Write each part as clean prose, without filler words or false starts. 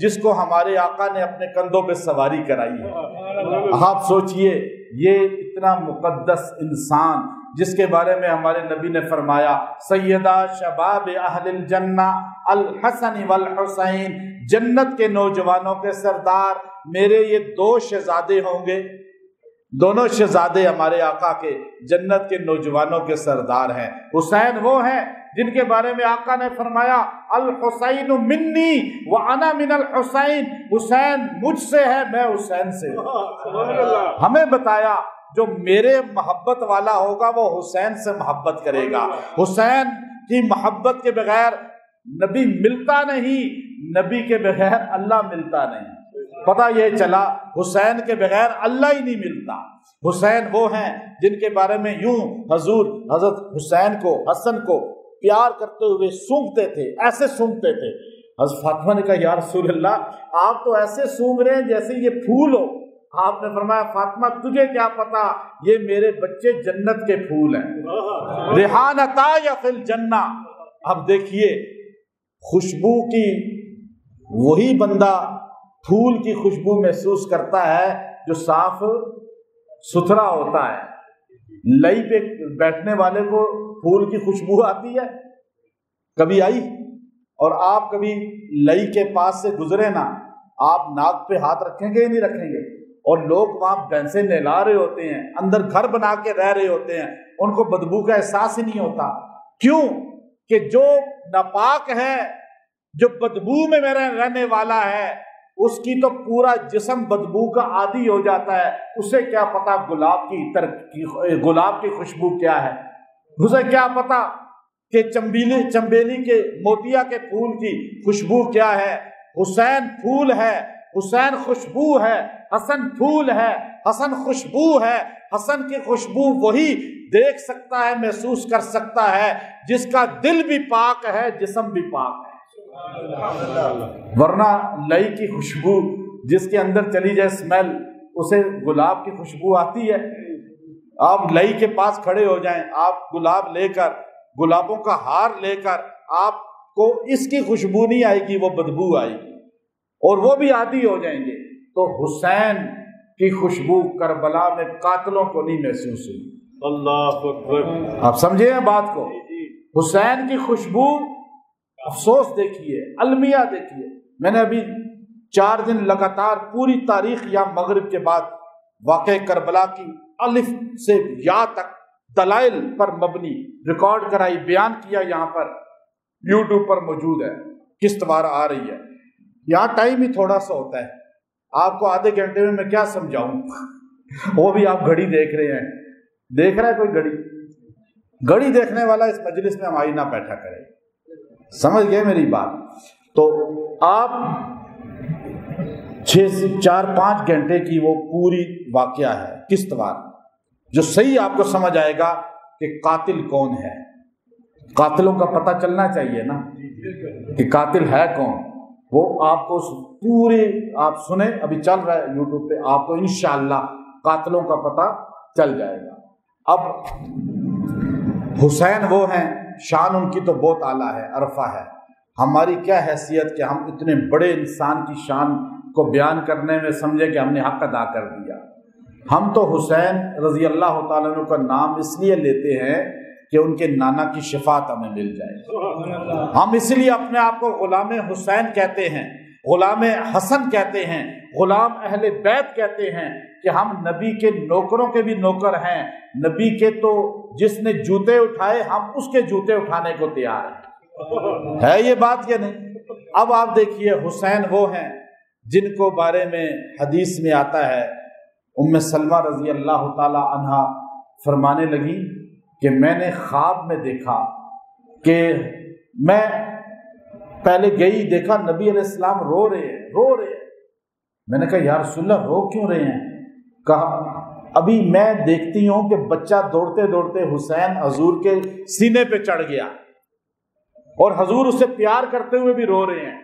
جس کو ہمارے آقا نے اپنے کندھوں پہ سواری کرائی ہے۔ آپ سوچئے یہ اتنا مقدس انسان جس کے بارے میں ہمارے نبی نے فرمایا سیدہ شباب اہل الجنہ الحسن والحسین، جنت کے نوجوانوں کے سردار میرے یہ دو شہزادے ہوں گے، دونوں شہزادے ہمارے آقا کے جنت کے نوجوانوں کے سردار ہیں۔ حسین وہ ہیں جن کے بارے میں آقا نے فرمایا الحسین منی وانا من الحسین، حسین مجھ سے ہے میں حسین سے ہوں۔ ہمیں بتایا جو میرے محبت والا ہوگا وہ حسین سے محبت کرے گا۔ حسین کی محبت کے بغیر نبی ملتا نہیں، نبی کے بغیر اللہ ملتا نہیں۔ پتہ یہ چلا حسین کے بغیر اللہ ہی نہیں ملتا۔ حسین وہ ہیں جن کے بارے میں یوں حضور حضرت حسین کو، حسن کو پیار کرتے ہوئے سونگتے تھے، ایسے سونگتے تھے۔ حضرت فاطمہ نے کہا یا رسول اللہ آپ تو ایسے سونگ رہے ہیں جیسے یہ پھول ہو۔ آپ نے فرمایا فاطمہ تجھے کیا پتا، یہ میرے بچے جنت کے پھول ہیں، ریحانتا یا فی الجنہ۔ اب دیکھیے خوشبو کی وہی بندہ پھول کی خوشبو محسوس کرتا ہے جو صاف ستھرا ہوتا ہے۔ لئی پہ بیٹھنے والے کو پھول کی خوشبو آتی ہے، کبھی آئی؟ اور آپ کبھی لئی کے پاس سے گزرے نا، آپ ناک پہ ہاتھ رکھیں گے یا نہیں رکھیں گے؟ اور لوگ وہاں بھینسیں نہلا رہے ہوتے ہیں، اندر گھر بنا کے رہ رہے ہوتے ہیں، ان کو بدبو کا احساس ہی نہیں ہوتا۔ کیوں کہ جو ناپاک ہے، جو بدبو میں میرا رہنے والا ہے، اس کی تو پورا جسم بدبو کا عادی ہو جاتا ہے۔ اسے کیا پتا گلاب کی خوشبو کیا ہے، اسے کیا پتا کہ چمبیلی کے موتیا کے پھول کی خوشبو کیا ہے۔ حسین پھول ہے، حسین خوشبو ہے، حسن پھول ہے، حسن خوشبو ہے۔ حسن کی خوشبو وہی دیکھ سکتا ہے، محسوس کر سکتا ہے جس کا دل بھی پاک ہے، جسم بھی پاک ہے۔ ورنہ لئی کی خوشبو جس کے اندر چلی جائے اسمیل، اسے گلاب کی خوشبو آتی ہے؟ آپ لئی کے پاس کھڑے ہو جائیں، آپ گلاب لے کر، گلابوں کا ہار لے کر، آپ کو اس کی خوشبو نہیں آئے گی، وہ بدبو آئے گی اور وہ بھی عادی ہو جائیں گے۔ تو حسین کی خوشبو کربلا میں قاتلوں کو نہیں محسوس ہوئی۔ اللہ اکبر، آپ سمجھے ہیں بات کو؟ حسین کی خوشبو، افسوس دیکھیے، المیہ دیکھیے۔ میں نے ابھی 4 دن لگاتار پوری تاریخ یا مغرب کے بعد واقع کربلا کی الف سے یا تک دلائل پر مبنی ریکارڈ کرائی، بیان کیا، یہاں پر یوٹیوب پر موجود ہے، قسط وار آ رہی ہے۔ یہاں ٹائم ہی تھوڑا سا ہوتا ہے، آپ کو آدھے گھنٹے میں کیا سمجھاؤں، وہ بھی آپ گھڑی دیکھ رہے ہیں۔ دیکھ رہا ہے کوئی گھڑی دیکھنے والا اس مجلس میں ہماری نہ بیٹھا کرے، سمجھ گئے میری بات؟ تو آپ 4-5 گھنٹے کی وہ پوری واقعہ ہے قسط وار، جو صحیح آپ کو سمجھ آئے گا کہ قاتل کون ہے۔ قاتلوں کا پتہ چلنا چاہیے نا کہ قاتل ہے کون، وہ آپ کو پوری آپ سنیں، ابھی چل رہا ہے یوٹیوب پہ، آپ کو انشاءاللہ قاتلوں کا پتہ چل جائے گا۔ اب حسین وہ ہیں، شان ان کی تو بہت اعلیٰ ہے، عرفہ ہے۔ ہماری کیا حیثیت کہ ہم اتنے بڑے انسان کی شان کو بیان کرنے میں سمجھے کہ ہم نے حق ادا کر دیا۔ ہم تو حسین رضی اللہ تعالیٰ عنہ کا نام اس لیے لیتے ہیں کہ ان کے نانا کی شفاعت ہمیں مل جائے۔ ہم اس لیے اپنے آپ کو غلام حسین کہتے ہیں، غلام حسن کہتے ہیں، غلام اہل بیت کہتے ہیں کہ ہم نبی کے نوکروں کے بھی نوکر ہیں۔ نبی کے تو جس نے جوتے اٹھائے ہم اس کے جوتے اٹھانے کو تیار ہیں، ہے یہ بات یا نہیں؟ اب آپ دیکھیے حسین وہ ہیں جن کو بارے میں حدیث میں آتا ہے، ام سلمہ رضی اللہ تعالی عنہا فرمانے لگی کہ میں نے خواب میں دیکھا کہ میں پہلے گئی، دیکھا نبی علیہ السلام رو رہے ہیں۔ میں نے کہا یا رسول اللہ رو کیوں رہے ہیں؟ کہا ابھی میں دیکھتی ہوں کہ بچہ دوڑتے دوڑتے حسین حضور کے سینے پہ چڑھ گیا اور حضور اسے پیار کرتے ہوئے بھی رو رہے ہیں۔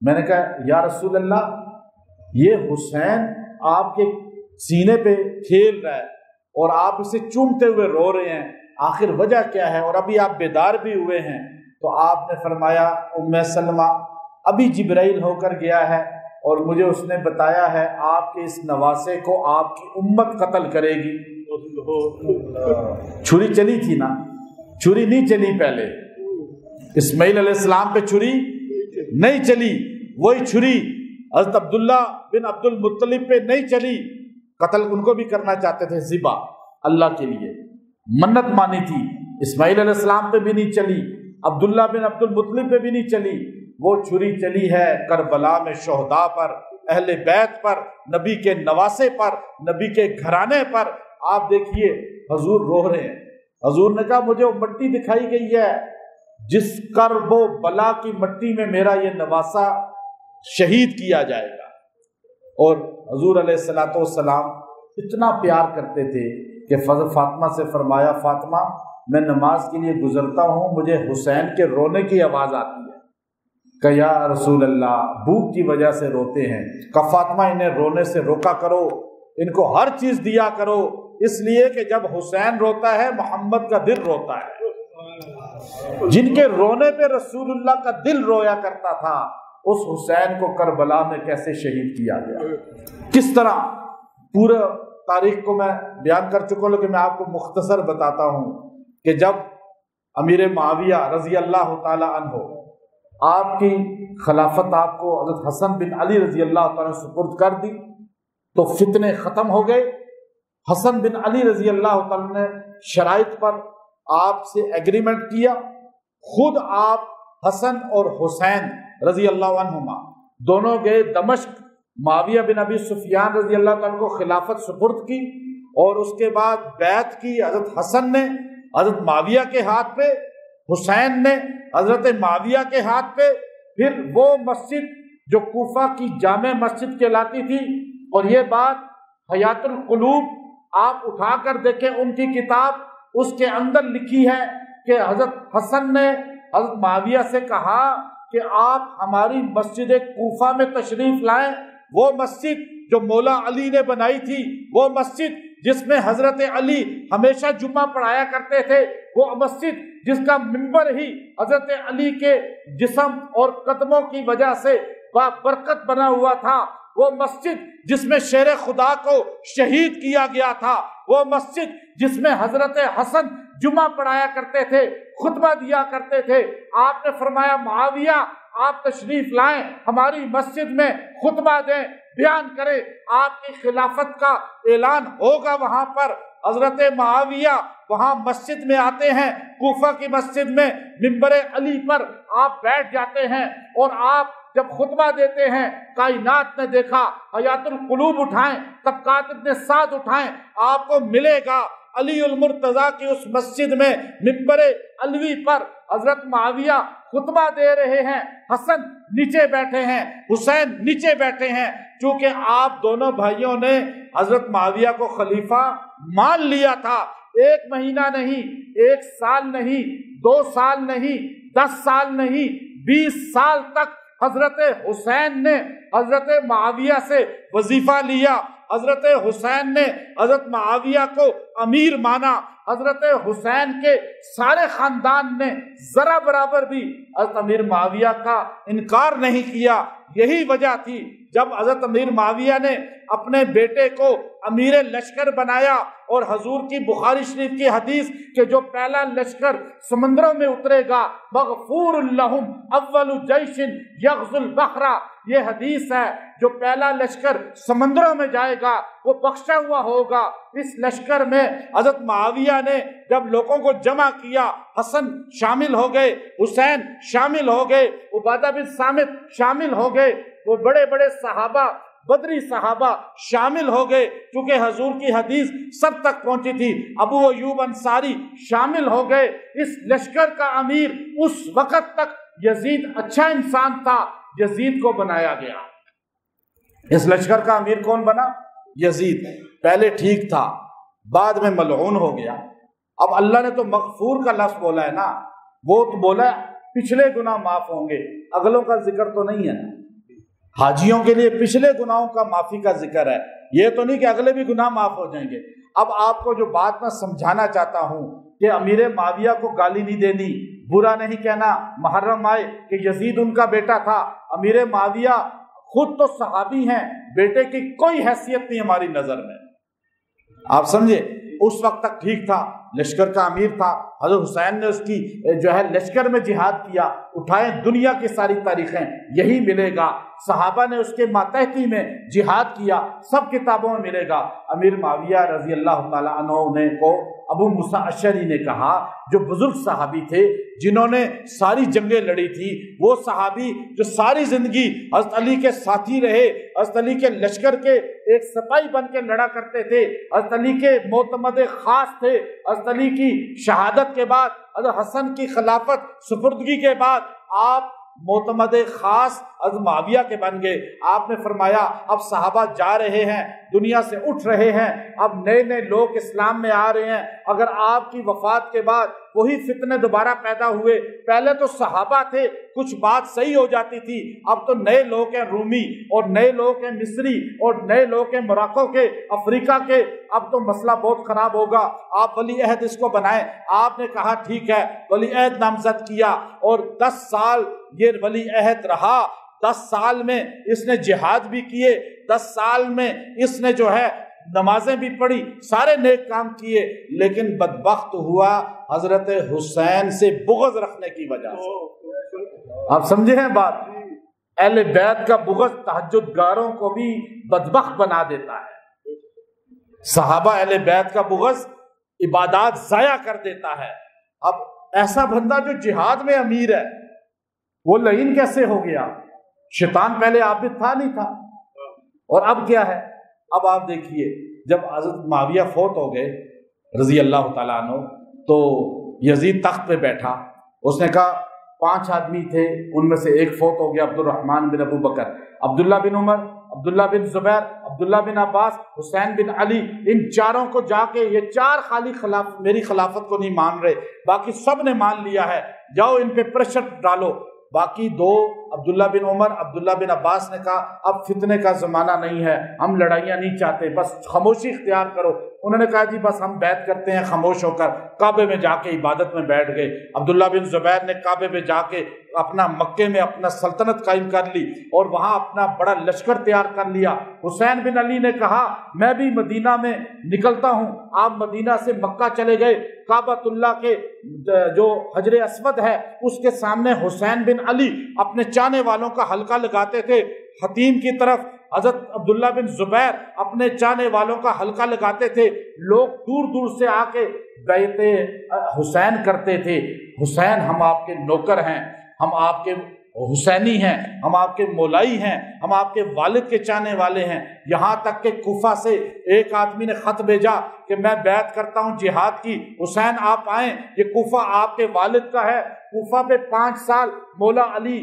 میں نے کہا یا رسول اللہ یہ حسین آپ کے سینے پہ کھیل رہا ہے اور آپ اسے چومتے ہوئے رو رہے ہیں، آخر وجہ کیا ہے؟ اور ابھی آپ بیدار بھی ہوئے ہیں۔ تو آپ نے فرمایا ام سلمہ ابھی جبرائیل ہو کر گیا ہے اور مجھے اس نے بتایا ہے آپ کے اس نواسے کو آپ کی امت قتل کرے گی۔ چھری چلی تھی نا، چھری نہیں چلی پہلے، اسماعیل علیہ السلام پہ چھری نہیں چلی، وہی چھری حضرت عبداللہ بن عبد المطلب پہ نہیں چلی، قتل ان کو بھی کرنا چاہتے تھے ذبح اللہ کے لیے، منت مانی تھی، اسماعیل علیہ السلام پہ بھی نہیں چلی، عبداللہ بن عبد المطلب پہ بھی نہیں چلی، وہ چھری چلی ہے کربلا میں شہداء پر، اہل بیت پر، نبی کے نواسے پر، نبی کے گھرانے پر۔ آپ دیکھیے حضور رو رہے ہیں، حضور نے کہا مجھے وہ مٹی دکھائی گئی ہے جس کرب و بلا کی مٹی میں میرا یہ نواسا شہید کیا جائے گا۔ اور حضور علیہ الصلوۃ والسلام اتنا پیار کرتے تھے کہ فضل فاطمہ سے فرمایا فاطمہ میں نماز کے لیے گزرتا ہوں، مجھے حسین کے رونے کی آواز آتی ہے، کہ یا رسول اللہ بھوک کی وجہ سے روتے ہیں، کہ فاطمہ انہیں رونے سے روکا کرو، ان کو ہر چیز دیا کرو، اس لیے کہ جب حسین روتا ہے محمد کا دل روتا ہے۔ جن کے رونے پہ رسول اللہ کا دل رویا کرتا تھا، اس حسین کو کربلا میں کیسے شہید کیا گیا، کس طرح۔ پورا تاریخ کو میں بیان کر چکا ہوں، لیکن میں آپ کو مختصر بتاتا ہوں کہ جب امیر معاویہ رضی اللہ تعالی عنہ آپ کی خلافت آپ کو حضرت حسن بن علی رضی اللہ تعالیٰ نے سپرد کر دی تو فتنے ختم ہو گئے۔ حسن بن علی رضی اللہ تعالیٰ نے شرائط پر آپ سے ایگریمنٹ کیا، خود آپ حسن اور حسین رضی اللہ عنہما دونوں گئے دمشق، معاویہ بن ابی سفیان رضی اللہ تعالیٰ کو خلافت سپرد کی، اور اس کے بعد بیعت کی حضرت حسن نے حضرت معاویہ کے ہاتھ پہ، حسین نے حضرت معاویہ کے ہاتھ پہ۔ پھر وہ مسجد جو کوفہ کی جامع مسجد کہلاتی تھی، اور یہ بات حیات القلوب آپ اٹھا کر دیکھیں ان کی کتاب، اس کے اندر لکھی ہے کہ حضرت حسن نے حضرت معاویہ سے کہا کہ آپ ہماری مسجد کوفہ میں تشریف لائیں، وہ مسجد جو مولا علی نے بنائی تھی، وہ مسجد جس میں حضرت علی ہمیشہ جمعہ پڑھایا کرتے تھے، وہ مسجد جس کا منبر ہی حضرت علی کے جسم اور قدموں کی وجہ سے بابرکت بنا ہوا تھا، وہ مسجد جس میں شیر خدا کو شہید کیا گیا تھا، وہ مسجد جس میں حضرت حسن جمعہ پڑھایا کرتے تھے، خطبہ دیا کرتے تھے۔ آپ نے فرمایا معاویہ آپ تشریف لائیں، ہماری مسجد میں خطبہ دیں، بیان کریں، آپ کی خلافت کا اعلان ہوگا وہاں پر۔ حضرت معاویہ وہاں مسجد میں آتے ہیں، کوفہ کی مسجد میں منبر علی پر آپ بیٹھ جاتے ہیں، اور آپ جب خطبہ دیتے ہیں کائنات نے دیکھا، حیات القلوب اٹھائیں، طبقات ابن سعد اٹھائیں، آپ کو ملے گا علی المرتضیٰ کی اس مسجد میں منبر علوی پر حضرت معاویہ خطبہ دے رہے ہیں، حسن نیچے بیٹھے ہیں، حسین نیچے بیٹھے ہیں۔ چونکہ آپ دونوں بھائیوں نے حضرت معاویہ کو خلیفہ مان لیا تھا، 1 مہینہ نہیں، 1 سال نہیں، 2 سال نہیں، 10 سال نہیں، 20 سال تک حضرت حسین نے حضرت معاویہ سے وظیفہ لیا، حضرت حسین نے حضرت معاویہ کو امیر مانا، حضرت حسین کے سارے خاندان نے ذرا برابر بھی حضرت امیر معاویہ کا انکار نہیں کیا۔ یہی وجہ تھی جب حضرت امیر معاویہ نے اپنے بیٹے کو امیر لشکر بنایا، اور حضور کی بخاری شریف کی حدیث کہ جو پہلا لشکر سمندروں میں اترے گا مغفور لہم اول جیش یغزو البحر، یہ حدیث ہے، جو پہلا لشکر سمندروں میں جائے گا وہ بخشا ہوا ہوگا۔ اس لشکر میں حضرت معاویہ نے جب لوگوں کو جمع کیا، حسن شامل ہو گئے، حسین شامل ہو گئے، عبادہ بن صامت شامل ہو گئے، وہ بڑے بڑے صحابہ، بدری صحابہ شامل ہو گئے، کیونکہ حضور کی حدیث سب تک پہنچی تھی، ابو ایوب انصاری شامل ہو گئے۔ اس لشکر کا امیر اس وقت تک یزید اچھا انسان تھا، یزید کو بنایا گیا۔ اس لشکر کا امیر کون بنا؟ یزید۔ پہلے ٹھیک تھا، بعد میں ملعون ہو گیا۔ اب اللہ نے تو مغفور کا لفظ بولا ہے نا، وہ تو بولا پچھلے گناہ معاف ہوں گے، اگلوں کا ذکر تو نہیں ہے۔ حاجیوں کے لیے پچھلے گناہوں کا معافی کا ذکر ہے، یہ تو نہیں کہ اگلے بھی گناہ معاف ہو جائیں گے۔ اب آپ کو جو بات میں سمجھانا چاہتا ہوں کہ امیر معاویہ کو گالی نہیں دینی، برا نہیں کہنا، محرم آئے کہ یزید ان کا بیٹا تھا، امیر معاویہ خود تو صحابی ہیں، بیٹے کی کوئی حیثیت نہیں ہماری نظر میں. آپ سمجھے؟ اس وقت تک ٹھیک تھا، لشکر کا امیر تھا، حضرت حسین نے اس کی جو ہے لشکر میں جہاد کیا. اٹھائیں دنیا کی ساری تاریخیں، یہی ملے گا. صحابہ نے اس کے ماتحتی میں جہاد کیا، سب کتابوں میں ملے گا. امیر معاویہ رضی اللہ تعالیٰ عنہ کو ابو موسیٰ اشعری نے کہا، جو بزرگ صحابی تھے جنہوں نے ساری جنگیں لڑی تھی، وہ صحابی جو ساری زندگی حضرت علی کے ساتھی رہے، حضرت علی کے لشکر کے ایک سپاہی بن کے لڑا کرتے تھے، حضرت علی کے معتمد خاص تھے. حضرت علی کی شہادت کے بعد، حضرت حسن کی خلافت سپردگی کے بعد آپ معتمد خاص حضرت معاویہ کے بن گئے. آپ نے فرمایا اب صحابہ جا رہے ہیں، دنیا سے اٹھ رہے ہیں، اب نئے نئے لوگ اسلام میں آ رہے ہیں. اگر آپ کی وفات کے بعد وہی فتنے دوبارہ پیدا ہوئے، پہلے تو صحابہ تھے، کچھ بات صحیح ہو جاتی تھی، اب تو نئے لوگ ہیں رومی اور نئے لوگ ہیں مصری اور نئے لوگ ہیں موراکو کے، افریقہ کے، اب تو مسئلہ بہت خراب ہوگا. آپ ولی عہد اس کو بنائیں. آپ نے کہا ٹھیک ہے، ولی عہد نامزد کیا اور 10 سال یہ ولی عہد رہا. 10 سال میں اس نے جہاد بھی کیے، 10 سال میں اس نے جو ہے نمازیں بھی پڑھی، سارے نیک کام کیے، لیکن بدبخت ہوا حضرت حسین سے بغض رکھنے کی وجہ سے. آپ سمجھے ہیں بات؟ اہل بیت کا بغض تہجد گاروں کو بھی بدبخت بنا دیتا ہے. صحابہ اہل بیت کا بغض عبادات ضائع کر دیتا ہے. اب ایسا بندہ جو جہاد میں امیر ہے وہ لعین کیسے ہو گیا؟ شیطان پہلے عابد تھا نہیں تھا، اور اب کیا ہے؟ اب آپ دیکھیے جب حضرت معاویہ فوت ہو گئے رضی اللہ تعالیٰ عنہ، تو یزید تخت پہ بیٹھا. اس نے کہا 5 آدمی تھے، ان میں سے ایک فوت ہو گیا، عبد الرحمن بن ابو بکر، عبداللہ بن عمر، عبداللہ بن زبیر، عبداللہ بن عباس، حسین بن علی. ان چاروں کو جا کے، یہ 4 خالی میری خلافت کو نہیں مان رہے، باقی سب نے مان لیا ہے، جاؤ ان پہ پریشر ڈالو. باقی 2 عبداللہ بن عمر، عبداللہ بن عباس نے کہا اب فتنے کا زمانہ نہیں ہے، ہم لڑائیاں نہیں چاہتے، بس خاموشی اختیار کرو. انہوں نے کہا جی بس ہم بیعت کرتے ہیں خاموش ہو کر. کعبے میں جا کے عبادت میں بیٹھ گئے. عبداللہ بن زبیر نے کعبے میں جا کے اپنا مکے میں اپنا سلطنت قائم کر لی اور وہاں اپنا بڑا لشکر تیار کر لیا. حسین بن علی نے کہا میں بھی مدینہ میں نکلتا ہوں. آپ مدینہ سے مکہ چلے گئے. کعبۃ اللہ کے جو حجر اسود ہے اس کے سامنے حسین بن علی اپنے چاہنے والوں کا حلقہ لگاتے تھے. حتیم کی طرف حضرت عبداللہ بن زبیر اپنے چاہنے والوں کا حلقہ لگاتے تھے. لوگ دور دور سے آ کے بیعت حسین کرتے تھے. حسین ہم آپ کے نوکر ہیں، ہم آپ کے حسینی ہیں، ہم آپ کے مولائی ہیں، ہم آپ کے والد کے چاہنے والے ہیں. یہاں تک کہ کوفہ سے ایک آدمی نے خط بھیجا کہ میں بیعت کرتا ہوں جہاد کی، حسین آپ آئیں، یہ کوفہ آپ کے والد کا ہے. کوفہ پہ 5 سال مولا علی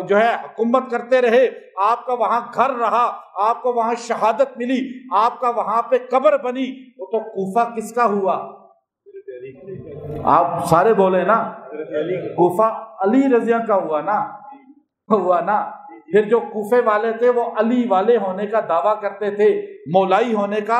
جو ہے حکومت کرتے رہے، آپ کا وہاں گھر رہا، آپ کو وہاں شہادت ملی، آپ کا وہاں پہ قبر بنی. وہ تو کوفہ کس کا ہوا؟ آپ سارے بولے نا، کوفہ علی رضی اللہ کا ہوا نا. پھر جو کوفے والے تھے وہ علی والے ہونے کا دعویٰ کرتے تھے، مولائی ہونے کا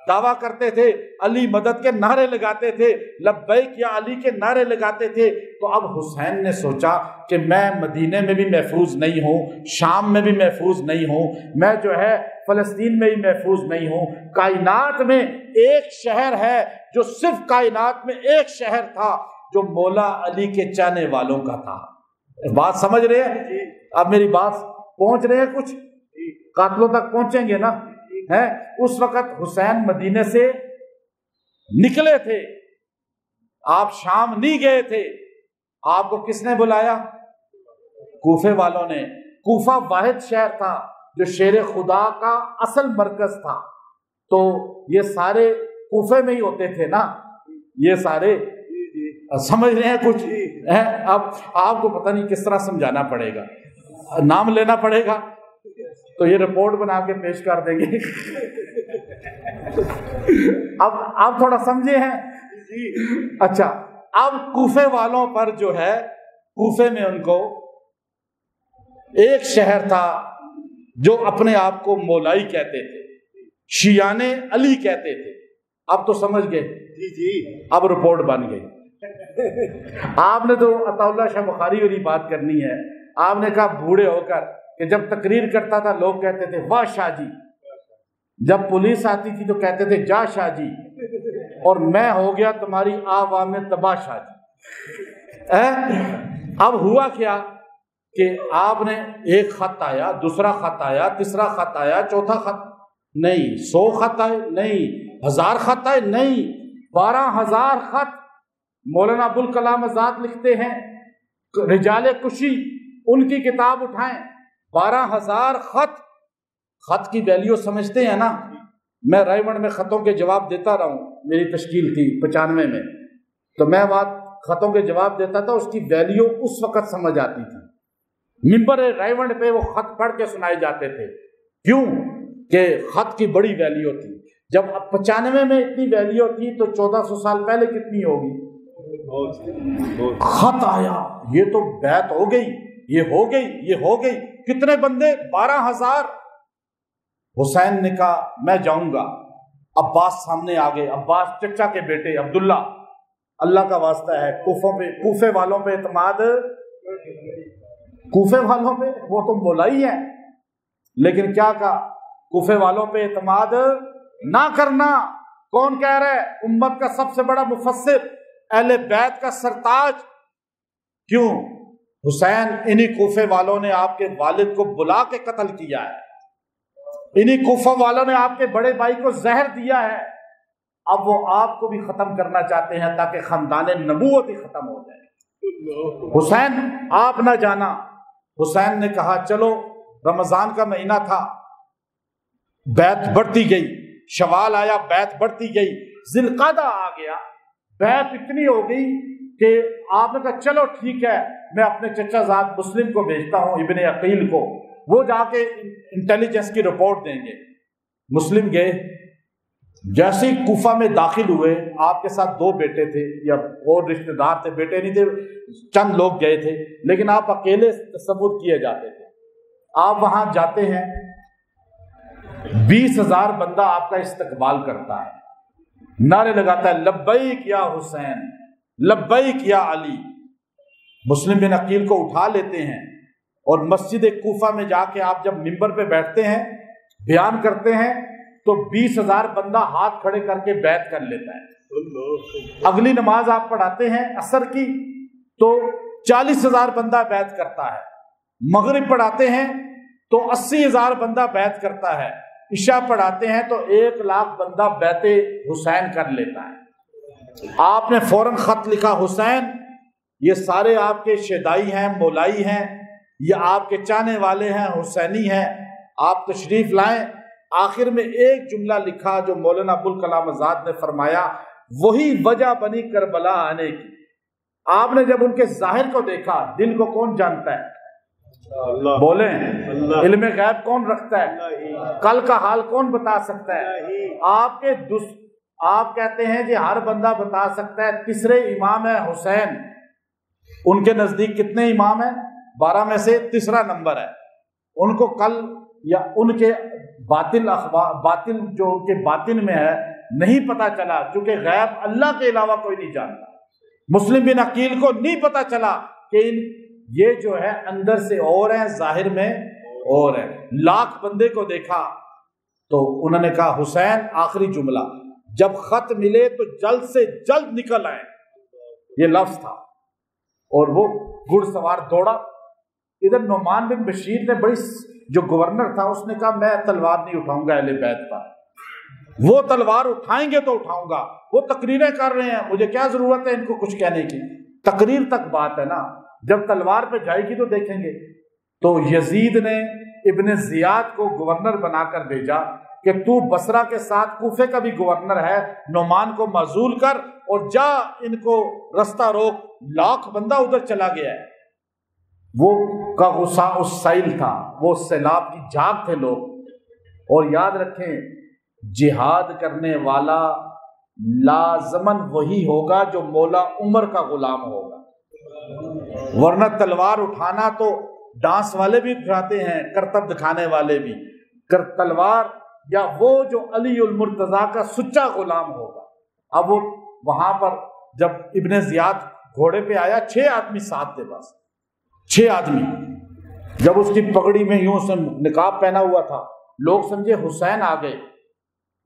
دعویٰ کرتے تھے، علی مدد کے نعرے لگاتے تھے، لبیک یا علی کے نعرے لگاتے تھے. تو اب حسین نے سوچا کہ میں مدینے میں بھی محفوظ نہیں ہوں، شام میں بھی محفوظ نہیں ہوں، میں جو ہے فلسطین میں بھی محفوظ نہیں ہوں. کائنات میں ایک شہر ہے جو صرف کائنات میں ایک شہر تھا جو مولا علی کے چاہنے والوں کا تھا. بات سمجھ رہے ہیں؟ اب میری بات پہنچ رہے ہیں؟ کچھ قاتلوں تک پہنچیں گے نا. اس وقت حسین مدینے سے نکلے تھے، آپ شام نہیں گئے تھے. آپ کو کس نے بلایا؟ کوفے والوں نے. کوفہ واحد شہر تھا جو شیر خدا کا اصل مرکز تھا. تو یہ سارے کوفے میں ہی ہوتے تھے نا، یہ سارے. سمجھ رہے ہیں کچھ؟ اب آپ کو پتہ نہیں کس طرح سمجھانا پڑے گا، نام لینا پڑے گا تو یہ رپورٹ بنا کے پیش کر دیں گے. اب آپ تھوڑا سمجھے ہیں. اچھا، اب کوفے والوں پر جو ہے، کوفے میں ان کو ایک شہر تھا جو اپنے آپ کو مولائی کہتے تھے، شیعان علی کہتے تھے. اب تو سمجھ گئے جی اب رپورٹ بن گئی. آپ نے تو عطاءاللہ شاہ بخاری والی بات کرنی ہے. آپ نے کہا بوڑھے ہو کر کہ جب تقریر کرتا تھا لوگ کہتے تھے واہ شاہ جی، جب پولیس آتی تھی تو کہتے تھے جا شاہ جی، اور میں ہو گیا تمہاری عوام میں تباہ شاہ جی. اب ہوا کیا کہ آپ نے ایک خط آیا، دوسرا خط آیا، تیسرا خط آیا، چوتھا خط نہیں، 100 خط آئے نہیں، 1000 خط آئے نہیں، 12,000 خط. مولانا ابوالکلام آزاد لکھتے ہیں رجال کشی، ان کی کتاب اٹھائیں، 12,000 خط. خط کی ویلیو سمجھتے ہیں نا؟ میں رائے منڈ میں خطوں کے جواب دیتا رہا ہوں، میری تشکیل تھی 95 میں، تو میں وہاں خطوں کے جواب دیتا تھا، اس کی ویلیو اس وقت سمجھ آتی تھی. ممبر رائے منڈ پہ وہ خط پڑھ کے سنائے جاتے تھے. کیوں کہ خط کی بڑی ویلیو تھی. جب 95 میں اتنی ویلیو تھی تو 1400 سال پہلے کتنی ہوگی؟ خط آیا، یہ تو بیعت ہو گئی، یہ ہو گئی، یہ ہو گئی. کتنے بندے؟ 12,000. حسین نے کہا میں جاؤں گا. عباس سامنے آ گئے. عباس چچا کے بیٹے عبداللہ، اللہ کا واسطہ ہے کوفے والوں پہ اعتماد، کوفے والوں پہ وہ تو مولائی ہیں، لیکن کیا کہا؟ کوفے والوں پہ اعتماد نہ کرنا. کون کہہ رہا ہے؟ امت کا سب سے بڑا مفسر، اہل بیت کا سرتاج. کیوں؟ حسین انہی کوفے والوں نے آپ کے والد کو بلا کے قتل کیا ہے، انہی کوفہ والوں نے آپ کے بڑے بھائی کو زہر دیا ہے. اب وہ آپ کو بھی ختم کرنا چاہتے ہیں تاکہ خاندان نبوت ہی ختم ہو جائے. حسین آپ نہ جانا. حسین نے کہا چلو. رمضان کا مہینہ تھا، بیعت بڑھتی گئی. شوال آیا، بیعت بڑھتی گئی. ذی القعدہ آ گیا، بیعت اتنی ہو گئی کہ آپ نے کہا چلو ٹھیک ہے، میں اپنے چچا زاد مسلم کو بھیجتا ہوں، ابن عقیل کو، وہ جا کے انٹیلیجنس کی رپورٹ دیں گے. مسلم گئے. جیسے ہی کوفہ میں داخل ہوئے، آپ کے ساتھ 2 بیٹے تھے یا اور رشتہ دار تھے، بیٹے نہیں تھے، چند لوگ گئے تھے، لیکن آپ اکیلے تصور کیے جاتے تھے. آپ وہاں جاتے ہیں، 20,000 بندہ آپ کا استقبال کرتا ہے، نعرے لگاتا ہے لبیک یا حسین، لبیک یا علی. مسلم بن عقیل کو اٹھا لیتے ہیں اور مسجد کوفہ میں جا کے آپ جب ممبر پہ بیٹھتے ہیں، بیان کرتے ہیں، تو 20,000 بندہ ہاتھ کھڑے کر کے بیعت کر لیتا ہے. اگلی نماز آپ پڑھاتے ہیں عصر کی تو 40,000 بندہ بیعت کرتا ہے. مغرب پڑھاتے ہیں تو 80,000 بندہ بیعت کرتا ہے. عشاء پڑھاتے ہیں تو 1,00,000 بندہ بیعت حسین کر لیتا ہے. آپ نے فوراً خط لکھا، حسین یہ سارے آپ کے شیدائی ہیں، مولائی ہیں، یہ آپ کے چاہنے والے ہیں، حسینی ہیں، آپ تشریف لائیں. آخر میں ایک جملہ لکھا جو مولانا ابوالکلام آزاد نے فرمایا، وہی وجہ بنی کربلا آنے کی. آپ نے جب ان کے ظاہر کو دیکھا، دل کو کون جانتا ہے؟ اللہ. بولیں اللہ. علم غیب کون رکھتا ہے؟ اللہ. کل کا حال کون بتا سکتا ہے؟ آپ کہتے ہیں کہ ہر بندہ بتا سکتا ہے. تیسرے امام ہے حسین. ان کے نزدیک کتنے امام ہیں؟ 12 میں سے تیسرا نمبر ہے. ان کو کل یا ان کے باطل جو ان کے باطن میں ہے نہیں پتا چلا، چونکہ غیب اللہ کے علاوہ کوئی نہیں جانتا. مسلم بن عقیل کو نہیں پتا چلا کہ یہ جو ہے اندر سے اور ہیں، ظاہر میں اور ہے. 1,00,000 بندے کو دیکھا تو انہوں نے کہا حسین آخری جملہ، جب خط ملے تو جلد سے جلد نکل آئے، یہ لفظ تھا. اور وہ گھڑ سوار دوڑا. ادھر نعمان بن بشیر نے جو گورنر تھا اس نے کہا میں تلوار نہیں اٹھاؤں گا اہل بیت پر. وہ تلوار اٹھائیں گے تو اٹھاؤں گا. وہ تقریریں کر رہے ہیں، مجھے کیا ضرورت ہے ان کو کچھ کہنے کی؟ تقریر تک بات ہے نا، جب تلوار پہ جائے گی تو دیکھیں گے. تو یزید نے ابن زیاد کو گورنر بنا کر بھیجا کہ تو بصرہ کے ساتھ کوفے کا بھی گورنر ہے، نعمان کو معزول کر اور جا ان کو رستہ روک. 1,00,000 بندہ ادھر چلا گیا ہے. وہ کا غصہ اس سیل تھا، وہ سیلاب کی جھاگ تھے لوگ. اور یاد رکھیں جہاد کرنے والا لازماً وہی ہوگا جو مولا عمر کا غلام ہوگا، ورنہ تلوار اٹھانا تو ڈانس والے بھی اٹھاتے ہیں، کرتب دکھانے والے بھی. تلوار یا وہ جو علی المرتضیٰ کا سچا غلام ہوگا اب وہ وہاں پر جب ابن زیاد گھوڑے پہ آیا، 6 آدمی ساتھ تھے، بس 6 آدمی. جب اس کی پگڑی میں یوں سے نقاب پہنا ہوا تھا، لوگ سمجھے حسین آ گئے،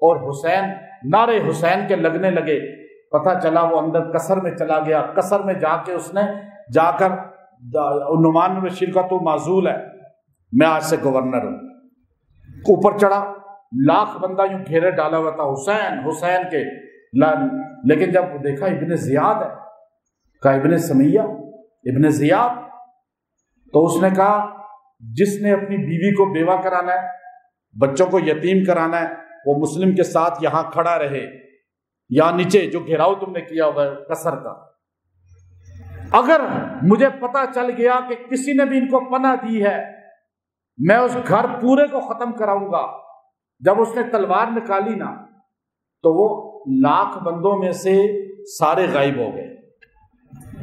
اور حسین نعرے حسین کے لگنے لگے. پتہ چلا وہ اندر قصر میں چلا گیا. قصر میں جا کے اس نے جا کر نعمان بن بشیر کا تو معزول ہے، میں آج سے گورنر ہوں. اوپر چڑھا، لاکھ بندہ یوں گھیرے ڈالا ہوا تھا حسین حسین کے. لیکن جب دیکھا ابن زیاد ہے، کہا ابن سمیہ، ابن زیاد. تو اس نے کہا جس نے اپنی بیوی کو بیوہ کرانا ہے، بچوں کو یتیم کرانا ہے، وہ مسلم کے ساتھ یہاں کھڑا رہے، یا نیچے جو گھیراؤ تم نے کیا ہوا ہے قصر کا. اگر مجھے پتا چل گیا کہ کسی نے بھی ان کو پناہ دی ہے، میں اس گھر پورے کو ختم کراؤں گا. جب اس نے تلوار نکالی نا، تو وہ لاکھ بندوں میں سے سارے غائب ہو گئے.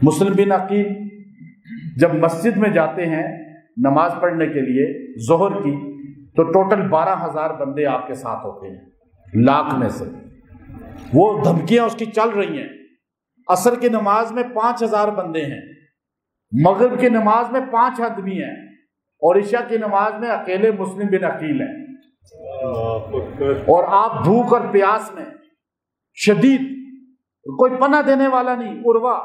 مسلم بن عقیل جب مسجد میں جاتے ہیں نماز پڑھنے کے لیے ظہر کی، تو ٹوٹل 12,000 بندے آپ کے ساتھ ہوتے ہیں لاکھ میں سے. وہ دھمکیاں اس کی چل رہی ہیں. عصر کی نماز میں 5,000 بندے ہیں، مغرب کی نماز میں 5 آدمی ہیں، اور عشاء کی نماز میں اکیلے مسلم بن عقیل ہیں. اور آپ بھوک اور پیاس میں شدید، کوئی پناہ دینے والا نہیں. عروہ،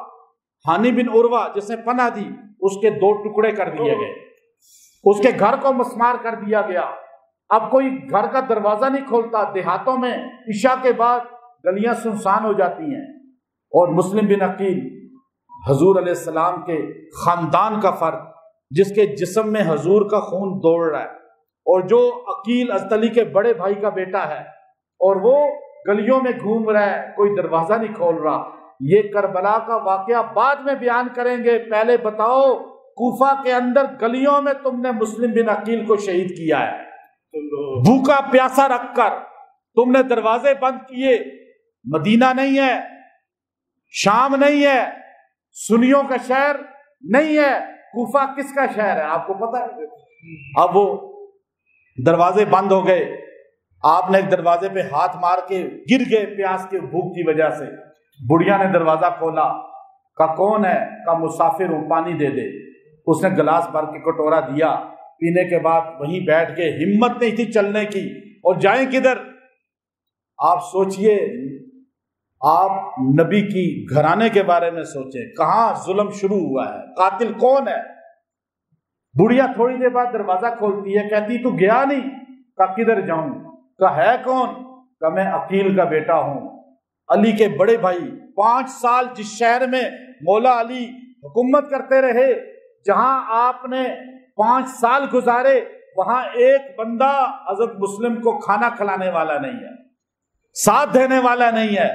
ہانی بن عروہ جس نے پناہ دی، اس کے 2 ٹکڑے کر دیے گئے، اس کے گھر کو مسمار کر دیا گیا. اب کوئی گھر کا دروازہ نہیں کھولتا. دیہاتوں میں عشاء کے بعد گلیاں سنسان ہو جاتی ہیں. اور مسلم بن عقیل حضور علیہ السلام کے خاندان کا فرد، جس کے جسم میں حضور کا خون دوڑ رہا ہے، اور جو عقیل ازدلی کے بڑے بھائی کا بیٹا ہے، اور وہ گلیوں میں گھوم رہا ہے، کوئی دروازہ نہیں کھول رہا. یہ کربلا کا واقعہ بعد میں بیان کریں گے. پہلے بتاؤ کوفہ کے اندر گلیوں میں تم نے مسلم بن عقیل کو شہید کیا ہے، بھوکا پیاسا رکھ کر تم نے دروازے بند کیے. مدینہ نہیں ہے، شام نہیں ہے، سنیوں کا شہر نہیں ہے، کوفہ کس کا شہر ہے آپ کو پتہ ہے. اب وہ دروازے بند ہو گئے. آپ نے ایک دروازے پہ ہاتھ مار کے گر گئے پیاس کے بھوک کی وجہ سے. بڑھیا نے دروازہ کھولا، کہا کون ہے؟ کہا مسافر ہوں، پانی دے دے. اس نے گلاس بھر کے کٹورا دیا. پینے کے بعد وہیں بیٹھ کے، ہمت نہیں تھی چلنے کی. اور جائیں کدھر؟ آپ سوچئے، آپ نبی کی گھرانے کے بارے میں سوچیں، کہاں ظلم شروع ہوا ہے، قاتل کون ہے. بڑھیا تھوڑی دیر بعد دروازہ کھولتی ہے، کہتی تو گیا نہیں. کہا کدھر جاؤں؟ کہا ہے کون؟ کہا میں عقیل کا بیٹا ہوں، علی کے بڑے بھائی. 5 سال جس شہر میں مولا علی حکومت کرتے رہے، جہاں آپ نے 5 سال گزارے، وہاں ایک بندہ حضرت مسلم کو کھانا کھلانے والا نہیں ہے، ساتھ دینے والا نہیں ہے.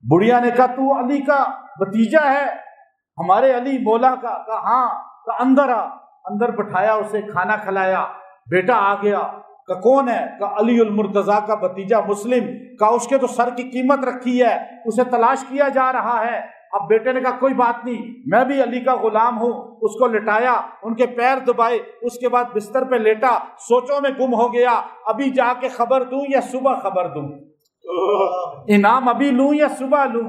بڑھیا نے کہا تو علی کا بھتیجا ہے، ہمارے علی مولا کا؟ کہا ہاں. کہا اندر آ. اندر بٹھایا، اسے کھانا کھلایا. بیٹا آ گیا. کہا کون ہے؟ کہا علی المرتضیٰ کا بھتیجا مسلم. کہا اس کے تو سر کی قیمت رکھی ہے، اسے تلاش کیا جا رہا ہے. اب بیٹے نے کہا کوئی بات نہیں، میں بھی علی کا غلام ہوں. اس کو لٹایا، ان کے پیر دبائے، اس کے بعد بستر پہ لیٹا، سوچوں میں گم ہو گیا. ابھی جا کے خبر دوں یا صبح خبر دوں؟ انعام ابھی لوں یا صبح لوں؟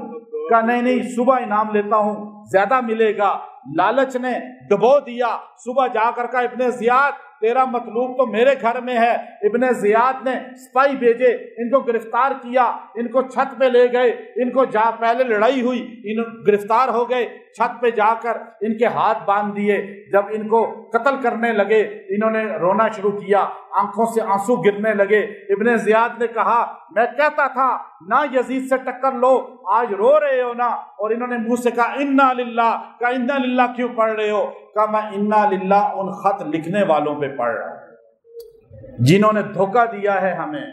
کہا نہیں صبح انعام لیتا ہوں، زیادہ ملے گا. لالچ نے ڈبو دیا. صبح جا کر کہا ابن زیاد تیرا مطلوب تو میرے گھر میں ہے. ابن زیاد نے سپاہی بھیجے، ان کو گرفتار کیا، ان کو چھت پہ لے گئے. ان کو جا پہلے لڑائی ہوئی، ان گرفتار ہو گئے. چھت پہ جا کر ان کے ہاتھ باندھ دیے. جب ان کو قتل کرنے لگے، انہوں نے رونا شروع کیا، آنکھوں سے آنسو گرنے لگے. ابن زیاد نے کہا میں کہتا تھا نہ یزید سے ٹکر لو، آج رو رہے ہو نا. اور انہوں نے منہ سے کہا انا للہ. کہا انا للہ کیوں پڑھ رہے ہو؟ کہا میں انا للہ ان خط لکھنے والوں پہ پڑھ رہا ہوں جنہوں نے دھوکہ دیا ہے ہمیں.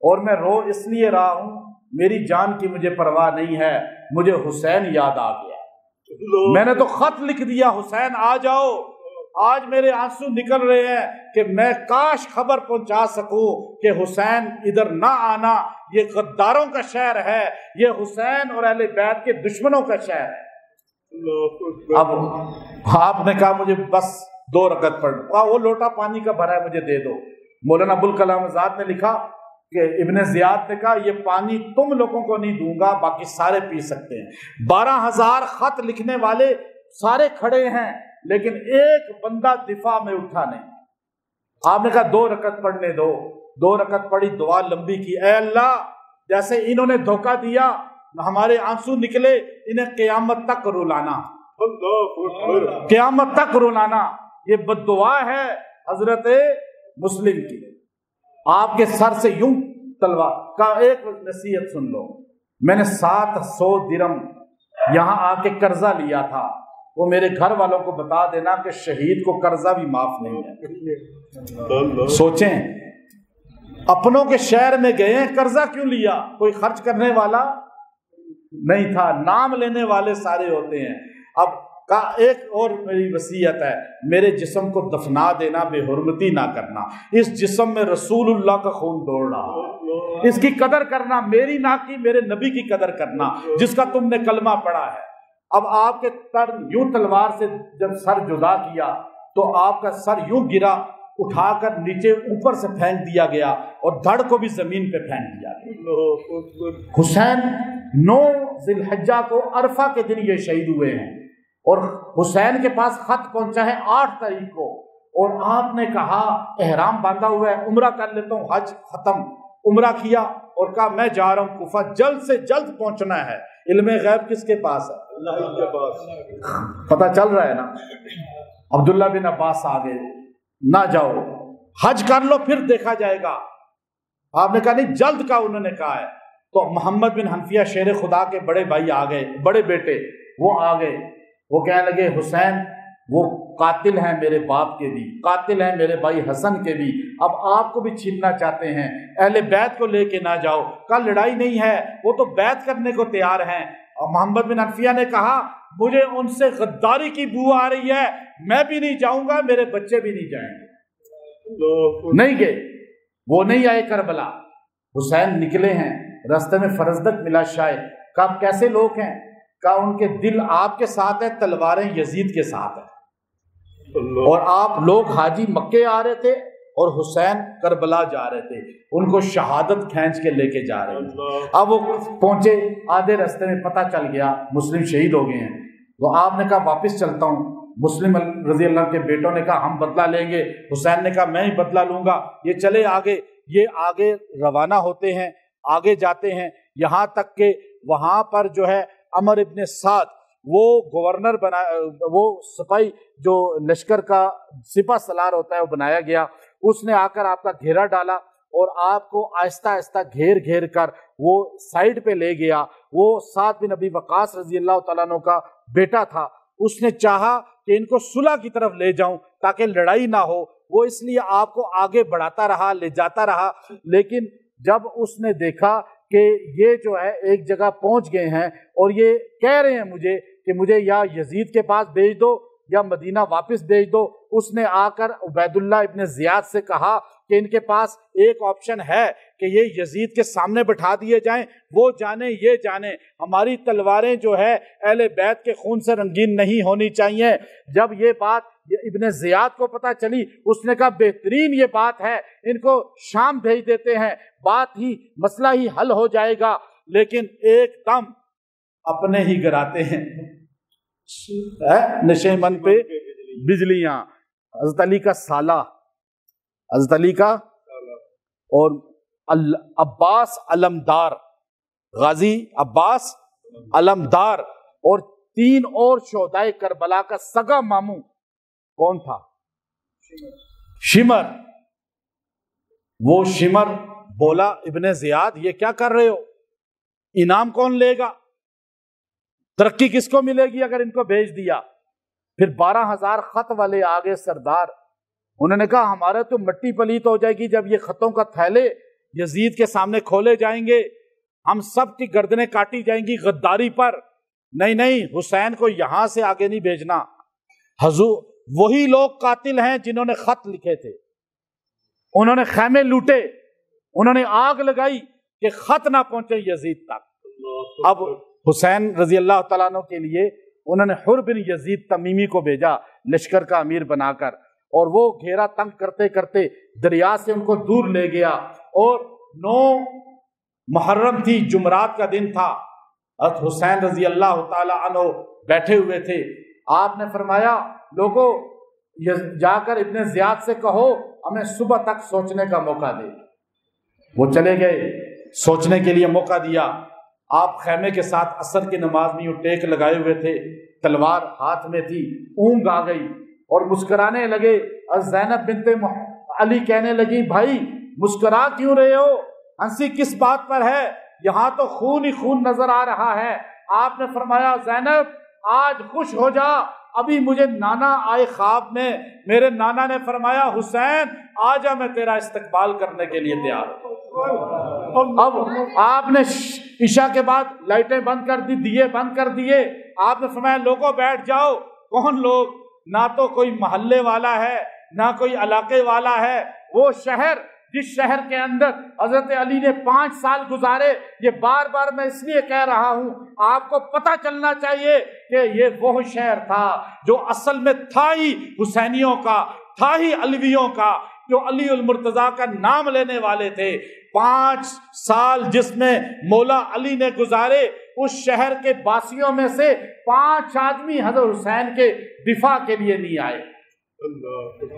اور میں رو اس لیے رہا ہوں، میری جان کی مجھے پرواہ نہیں ہے، مجھے حسین یاد آ گیا. میں نے تو خط لکھ دیا حسین آ جاؤ. آج میرے آنسو نکل رہے ہیں کہ میں کاش خبر پہنچا سکوں کہ حسین ادھر نہ آنا، یہ غداروں کا شہر ہے، یہ حسین اور اہل بیت کے دشمنوں کا شہر ہے. اب آپ نے کہا مجھے بس 2 رکعت پڑھ، وہ لوٹا پانی کا بھرا ہے مجھے دے دو. مولانا ابوالکلام آزاد نے لکھا کہ ابن زیاد نے کہا یہ پانی تم لوگوں کو نہیں دوں گا، باقی سارے پی سکتے ہیں۔ 12,000 خط لکھنے والے سارے کھڑے ہیں، لیکن ایک بندہ دفاع میں اٹھا نہیں۔ آپ نے کہا 2 رکعت پڑھنے دو، 2 رکعت پڑھی، دعا لمبی کی، اے اللہ جیسے انہوں نے دھوکہ دیا ہمارے آنسو نکلے، انہیں قیامت تک رلانا، قیامت تک رلانا۔ یہ بد دعا ہے حضرت مسلم کی۔ آپ کے سر سے یوں تلوار کا ایک نصیحت سن لو، میں نے 700 درم یہاں آ کے قرضہ لیا تھا، وہ میرے گھر والوں کو بتا دینا کہ شہید کو قرضہ بھی معاف نہیں ہے۔ سوچیں، اپنوں کے شہر میں گئے، قرضہ کیوں لیا؟ کوئی خرچ کرنے والا نہیں تھا، نام لینے والے سارے ہوتے ہیں۔ اب کا ایک اور میری وصیت ہے، میرے جسم کو دفنا دینا، بے حرمتی نہ کرنا، اس جسم میں رسول اللہ کا خون دوڑ رہا، اس کی قدر کرنا، میری نہ کی، میرے نبی کی قدر کرنا جس کا تم نے کلمہ پڑھا ہے۔ اب آپ کے تر یوں تلوار سے جب سر جدا کیا تو آپ کا سر یوں گرا، اٹھا کر نیچے اوپر سے پھینک دیا گیا اور دھڑ کو بھی زمین پہ پھینک دیا گیا۔ حسین 9 ذی الحجہ کو عرفہ کے دن یہ شہید ہوئے ہیں، اور حسین کے پاس خط پہنچا ہے 8 تاریخ کو، اور آپ نے کہا احرام باندھا ہوا ہے، عمرہ کر لیتا ہوں، حج ختم، عمرہ کیا اور کہا میں جا رہا ہوں کوفہ، جلد سے جلد پہنچنا ہے۔ علم غیب کس کے پاس ہے؟ اللہ کے پاس۔ پتہ چل رہا ہے نا؟ عبداللہ بن عباس آگے، نہ جاؤ، حج کر لو پھر دیکھا جائے گا۔ آپ نے کہا نہیں، جلد کا انہوں نے کہا ہے۔ تو محمد بن حنفیہ شیر خدا کے بڑے بھائی آ گئے، بڑے بیٹے وہ آ گئے، وہ کہنے لگے حسین وہ قاتل ہیں میرے باپ کے بھی، قاتل ہیں میرے بھائی حسن کے بھی، اب آپ کو بھی چھیننا چاہتے ہیں، اہل بیت کو لے کے نہ جاؤ، کل لڑائی نہیں ہے، وہ تو بیعت کرنے کو تیار ہیں۔ اور محمد بن حنفیہ نے کہا مجھے ان سے غداری کی بو آ رہی ہے، میں بھی نہیں جاؤں گا، میرے بچے بھی نہیں جائیں گے۔ نہیں گئے، وہ نہیں آئے کربلا۔ حسین نکلے ہیں، راستے میں فرزدق ملا شاید، کہا کیسے لوگ ہیں؟ کہا ان کے دل آپ کے ساتھ ہے، تلواریں یزید کے ساتھ ہیں، اور آپ لوگ حاجی مکے آ رہے تھے اور حسین کربلا جا رہے تھے، ان کو شہادت کھینچ کے لے کے جا رہے تھے۔ اب وہ پہنچے، آدھے راستے میں پتہ چل گیا مسلم شہید ہو گئے ہیں، تو آپ نے کہا واپس چلتا ہوں۔ مسلم رضی اللہ کے بیٹوں نے کہا ہم بدلہ لیں گے، حسین نے کہا میں ہی بدلہ لوں گا، یہ چلے آگے۔ یہ آگے روانہ ہوتے ہیں، آگے جاتے ہیں، یہاں تک کہ وہاں پر جو ہے عمر ابن سعد وہ گورنر بنا، وہ سپاہی جو لشکر کا سپہ سالار ہوتا ہے وہ بنایا گیا، اس نے آ کر آپ کا گھیرا ڈالا اور آپ کو آہستہ آہستہ گھیر گھیر کر وہ سائڈ پہ لے گیا۔ وہ سعد بن ابی وقاص رضی اللہ تعالیٰ عنہ کا بیٹا تھا، اس نے چاہا کہ ان کو صلح کی طرف لے جاؤں تاکہ لڑائی نہ ہو، وہ اس لیے آپ کو آگے بڑھاتا رہا، لے جاتا رہا، لیکن جب اس نے دیکھا کہ یہ جو ہے ایک جگہ پہنچ گئے ہیں اور یہ کہہ رہے ہیں مجھے کہ مجھے یا یزید کے پاس بھیج دو یا مدینہ واپس بھیج دو، اس نے آ کر عبید اللہ ابن زیاد سے کہا کہ ان کے پاس ایک آپشن ہے کہ یہ یزید کے سامنے بٹھا دیے جائیں، وہ جانے یہ جانے، ہماری تلواریں جو ہے اہل بیت کے خون سے رنگین نہیں ہونی چاہیے۔ جب یہ بات ابن زیاد کو پتہ چلی، اس نے کہا بہترین یہ بات ہے، ان کو شام بھیج دیتے ہیں، بات ہی مسئلہ ہی حل ہو جائے گا۔ لیکن ایک دم اپنے ہی گراتے ہیں نشیمن پہ بجلیاں۔ حضرت علی کا سالہ، حضرت علی کا اور عباس علمدار، غازی عباس علمدار، اور 3 اور شہدائے کربلا کا سگا ماموں کون تھا؟ شمر۔ وہ شمر بولا ابن زیاد یہ کیا کر رہے ہو؟ انعام کون لے گا؟ ترقی کس کو ملے گی اگر ان کو بھیج دیا؟ پھر 12,000 خط والے آگے سردار، انہوں نے کہا ہمارے تو مٹی پلیت ہو جائے گی جب یہ خطوں کا تھیلے یزید کے سامنے کھولے جائیں گے، ہم سب کی گردنیں کاٹی جائیں گی غداری پر۔ نہیں نہیں، حسین کو یہاں سے آگے نہیں بھیجنا۔ حضور وہی لوگ قاتل ہیں جنہوں نے خط لکھے تھے، انہوں نے خیمے لوٹے، انہوں نے آگ لگائی کہ خط نہ پہنچے یزید تک۔ اب حسین رضی اللہ تعالیٰ عنہ کے لیے انہوں نے حر بن یزید تمیمی کو بھیجا لشکر کا امیر بنا کر، اور وہ گھیرا تنگ کرتے کرتے دریا سے ان کو دور لے گیا، اور 9 محرم تھی، جمعرات کا دن تھا، حضرت حسین رضی اللہ تعالی عنہ بیٹھے ہوئے تھے. آپ نے فرمایا لوگوں جا کر ابن زیاد سے کہو ہمیں صبح تک سوچنے کا موقع دے. وہ چلے گئے، سوچنے کے لیے موقع دیا. آپ خیمے کے ساتھ عصر کی نماز میں ٹیک لگائے ہوئے تھے، تلوار ہاتھ میں تھی. اونگ آ گئی اور مسکرانے لگے. زینب بنت علی کہنے لگی بھائی مسکرا کیوں رہے ہو، ہنسی کس بات پر ہے، یہاں تو خون ہی خون نظر آ رہا ہے. آپ نے فرمایا زینب آج خوش ہو جا، ابھی مجھے نانا آئے خواب میں، میرے نانا نے فرمایا حسین آجا میں تیرا استقبال کرنے کے لیے تیار ہوں. اب آپ نے عشاء کے بعد لائٹیں بند کر دی، دیے بند کر دیے. آپ نے فرمایا لوگوں بیٹھ جاؤ. کون لوگ؟ نہ تو کوئی محلے والا ہے نہ کوئی علاقے والا ہے. وہ شہر جس شہر کے اندر حضرت علی نے 5 سال گزارے. یہ بار بار میں اس لیے کہہ رہا ہوں آپ کو پتہ چلنا چاہیے کہ یہ وہ شہر تھا جو اصل میں تھا ہی حسینیوں کا، تھا ہی علویوں کا، جو علی المرتضیٰ کا نام لینے والے تھے. 5 سال جس میں مولا علی نے گزارے، اس شہر کے باسیوں میں سے 5 آدمی حضرت حسین کے دفاع کے لیے نہیں آئے.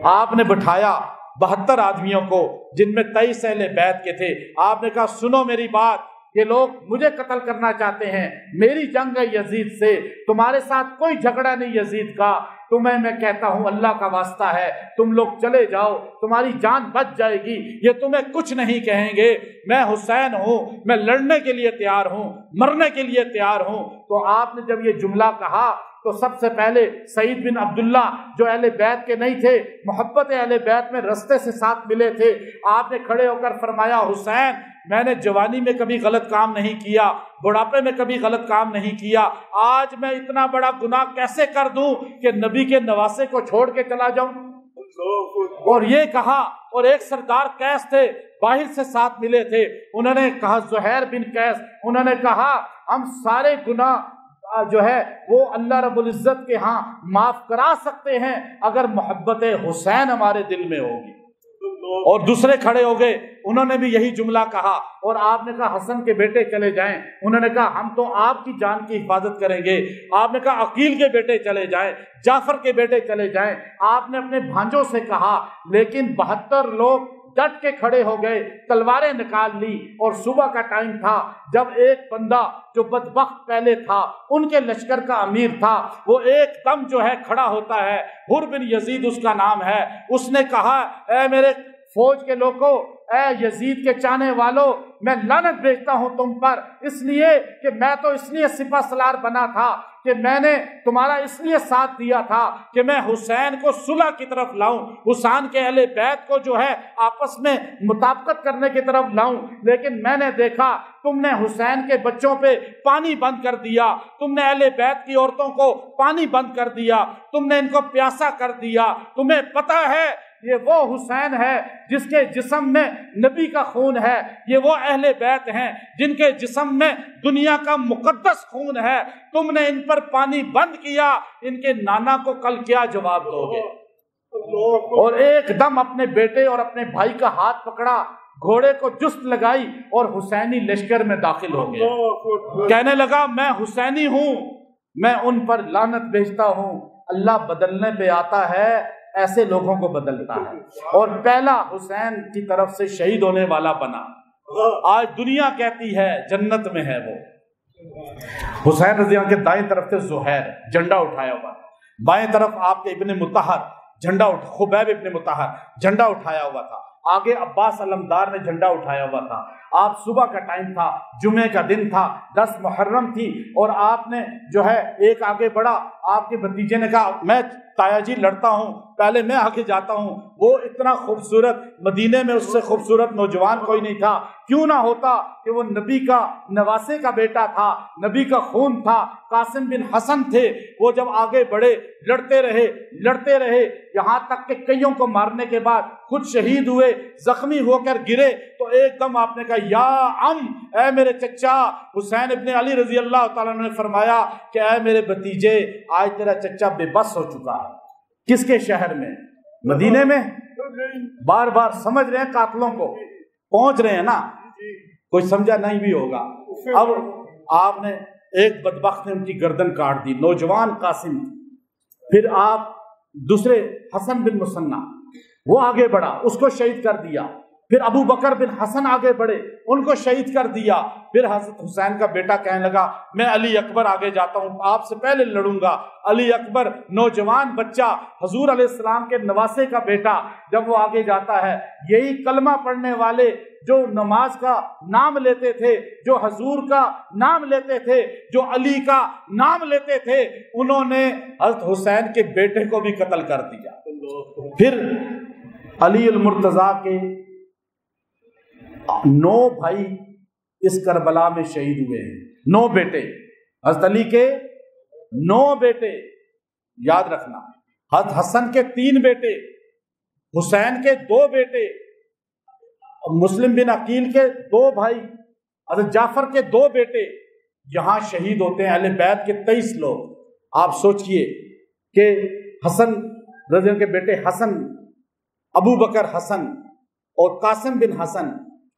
آپ نے بٹھایا 72 آدمیوں کو جن میں 23 اہل بیت کے تھے. آپ نے کہا سنو میری بات، یہ لوگ مجھے قتل کرنا چاہتے ہیں، میری جنگ ہے یزید سے، تمہارے ساتھ کوئی جھگڑا نہیں یزید کا. تمہیں میں کہتا ہوں اللہ کا واسطہ ہے تم لوگ چلے جاؤ، تمہاری جان بچ جائے گی، یہ تمہیں کچھ نہیں کہیں گے. میں حسین ہوں، میں لڑنے کے لیے تیار ہوں، مرنے کے لیے تیار ہوں. تو آپ نے جب یہ جملہ کہا تو سب سے پہلے سعید بن عبداللہ جو اہل بیت کے نہیں تھے، محبت اہل بیت میں رستے سے ساتھ ملے تھے، آپ نے کھڑے ہو کر فرمایا حسین میں نے جوانی میں کبھی غلط کام نہیں کیا، بڑھاپے میں کبھی غلط کام نہیں کیا، آج میں اتنا بڑا گناہ کیسے کر دوں کہ نبی کے نواسے کو چھوڑ کے چلا جاؤں. اور یہ کہا. اور ایک سردار قیس تھے، باہر سے ساتھ ملے تھے، انہوں نے کہا زہیر بن قیس، انہوں نے کہا ہم سارے گناہ جو ہے وہ اللہ رب العزت کے ہاں معاف کرا سکتے ہیں اگر محبت حسین ہمارے دل میں ہوگی. اور دوسرے کھڑے ہو گئے، انہوں نے بھی یہی جملہ کہا. اور آپ نے کہا حسن کے بیٹے چلے جائیں، انہوں نے کہا ہم تو آپ کی جان کی حفاظت کریں گے. آپ نے کہا عقیل کے بیٹے چلے جائیں، جعفر کے بیٹے چلے جائیں. آپ نے اپنے بھانجوں سے کہا، لیکن 72 لوگ ڈٹ کے کھڑے ہو گئے، تلواریں نکال لی. اور صبح کا ٹائم تھا جب ایک بندہ جو بدبخت پہلے تھا، ان کے لشکر کا امیر تھا، وہ ایک دم جو ہے کھڑا ہوتا ہے، حر بن یزید اس کا نام ہے. اس نے کہا اے میرے فوج کے لوگوں، اے یزید کے چاہنے والوں، میں لعنت بھیجتا ہوں تم پر، اس لیے کہ میں تو اس لیے سپہ سالار بنا تھا کہ میں نے تمہارا اس لیے ساتھ دیا تھا کہ میں حسین کو صلح کی طرف لاؤں، حسین کے اہل بیت کو جو ہے آپس میں مطابقت کرنے کی طرف لاؤں. لیکن میں نے دیکھا تم نے حسین کے بچوں پہ پانی بند کر دیا، تم نے اہل بیت کی عورتوں کو پانی بند کر دیا، تم نے ان کو پیاسا کر دیا. تمہیں پتہ ہے یہ وہ حسین ہے جس کے جسم میں نبی کا خون ہے، یہ وہ اہل بیت ہیں جن کے جسم میں دنیا کا مقدس خون ہے. تم نے ان پر پانی بند کیا، ان کے نانا کو کل کیا جواب دو گے؟ اور ایک دم اپنے بیٹے اور اپنے بھائی کا ہاتھ پکڑا، گھوڑے کو جست لگائی اور حسینی لشکر میں داخل ہو گیا. کہنے لگا میں حسینی ہوں، میں ان پر لعنت بھیجتا ہوں. اللہ بدلنے پہ آتا ہے، ایسے لوگوں کو بدلتا ہے. اور پہلا حسین کی طرف سے شہید ہونے والا بنا. آج دنیا کہتی ہے جنت میں ہے وہ. حسین رضی اللہ عنہ کے دائیں طرف سے زہیر جھنڈا اٹھایا ہوا، بائیں طرف آپ کے ابن مطہر جھنڈا خبیب ابن مطہر جھنڈا اٹھایا ہوا تھا، آگے عباس علمدار نے جھنڈا اٹھایا ہوا تھا. آپ صبح کا ٹائم تھا، جمعے کا دن تھا، 10 محرم تھی. اور آپ نے جو ہے ایک آگے بڑھا، آپ کے بھتیجے نے کہا میں تایا جی لڑتا ہوں، پہلے میں آگے جاتا ہوں. وہ اتنا خوبصورت، مدینے میں اس سے خوبصورت نوجوان کوئی نہیں تھا. کیوں نہ ہوتا کہ وہ نبی کا نواسے کا بیٹا تھا، نبی کا خون تھا، قاسم بن حسن تھے. وہ جب آگے بڑھے، لڑتے رہے یہاں تک کہ کئیوں کو مارنے کے بعد خود شہید ہوئے، زخمی ہو کر گرے. تو ایک دم آپ نے کہا یا اے میرے چچا. حسین ابن علی رضی اللہ تعالیٰ نے فرمایا کہ اے میرے بھتیجے، آج تیرا چچا بے بس ہو چکا ہے. کس کے شہر میں؟ مدینے میں. بار بار سمجھ رہے ہیں قاتلوں کو، پہنچ رہے ہیں نا. کوئی سمجھا نہیں بھی ہوگا. اب آپ نے ایک بدبخت نے ان کی گردن کاٹ دی، نوجوان قاسم. پھر آپ دوسرے حسن بن مثنى وہ آگے بڑھا، اس کو شہید کر دیا. پھر ابو بکر بن حسن آگے بڑھے، ان کو شہید کر دیا. پھر حضرت حسین کا بیٹا کہنے لگا میں علی اکبر آگے جاتا ہوں، آپ سے پہلے لڑوں گا. علی اکبر نوجوان بچہ، حضور علیہ السلام کے نواسے کا بیٹا، جب وہ آگے جاتا ہے، یہی کلمہ پڑھنے والے جو نماز کا نام لیتے تھے، جو حضور کا نام لیتے تھے، جو علی کا نام لیتے تھے، انہوں نے حضرت حسین کے بیٹے کو بھی قتل کر دیا. پھر علی المرتضیٰ کے 9 بھائی اس کربلا میں شہید ہوئے ہیں. 9 بیٹے، حضرت علی کے 9 بیٹے، یاد رکھنا. حضرت حسن کے 3 بیٹے، حسین کے 2 بیٹے، مسلم بن عقیل کے 2 بھائی، حضرت جعفر کے 2 بیٹے یہاں شہید ہوتے ہیں. اہل بیت کے 23 لوگ. آپ سوچئے کہ حسن رضی اللہ کے بیٹے حسن، ابو بکر حسن اور قاسم بن حسن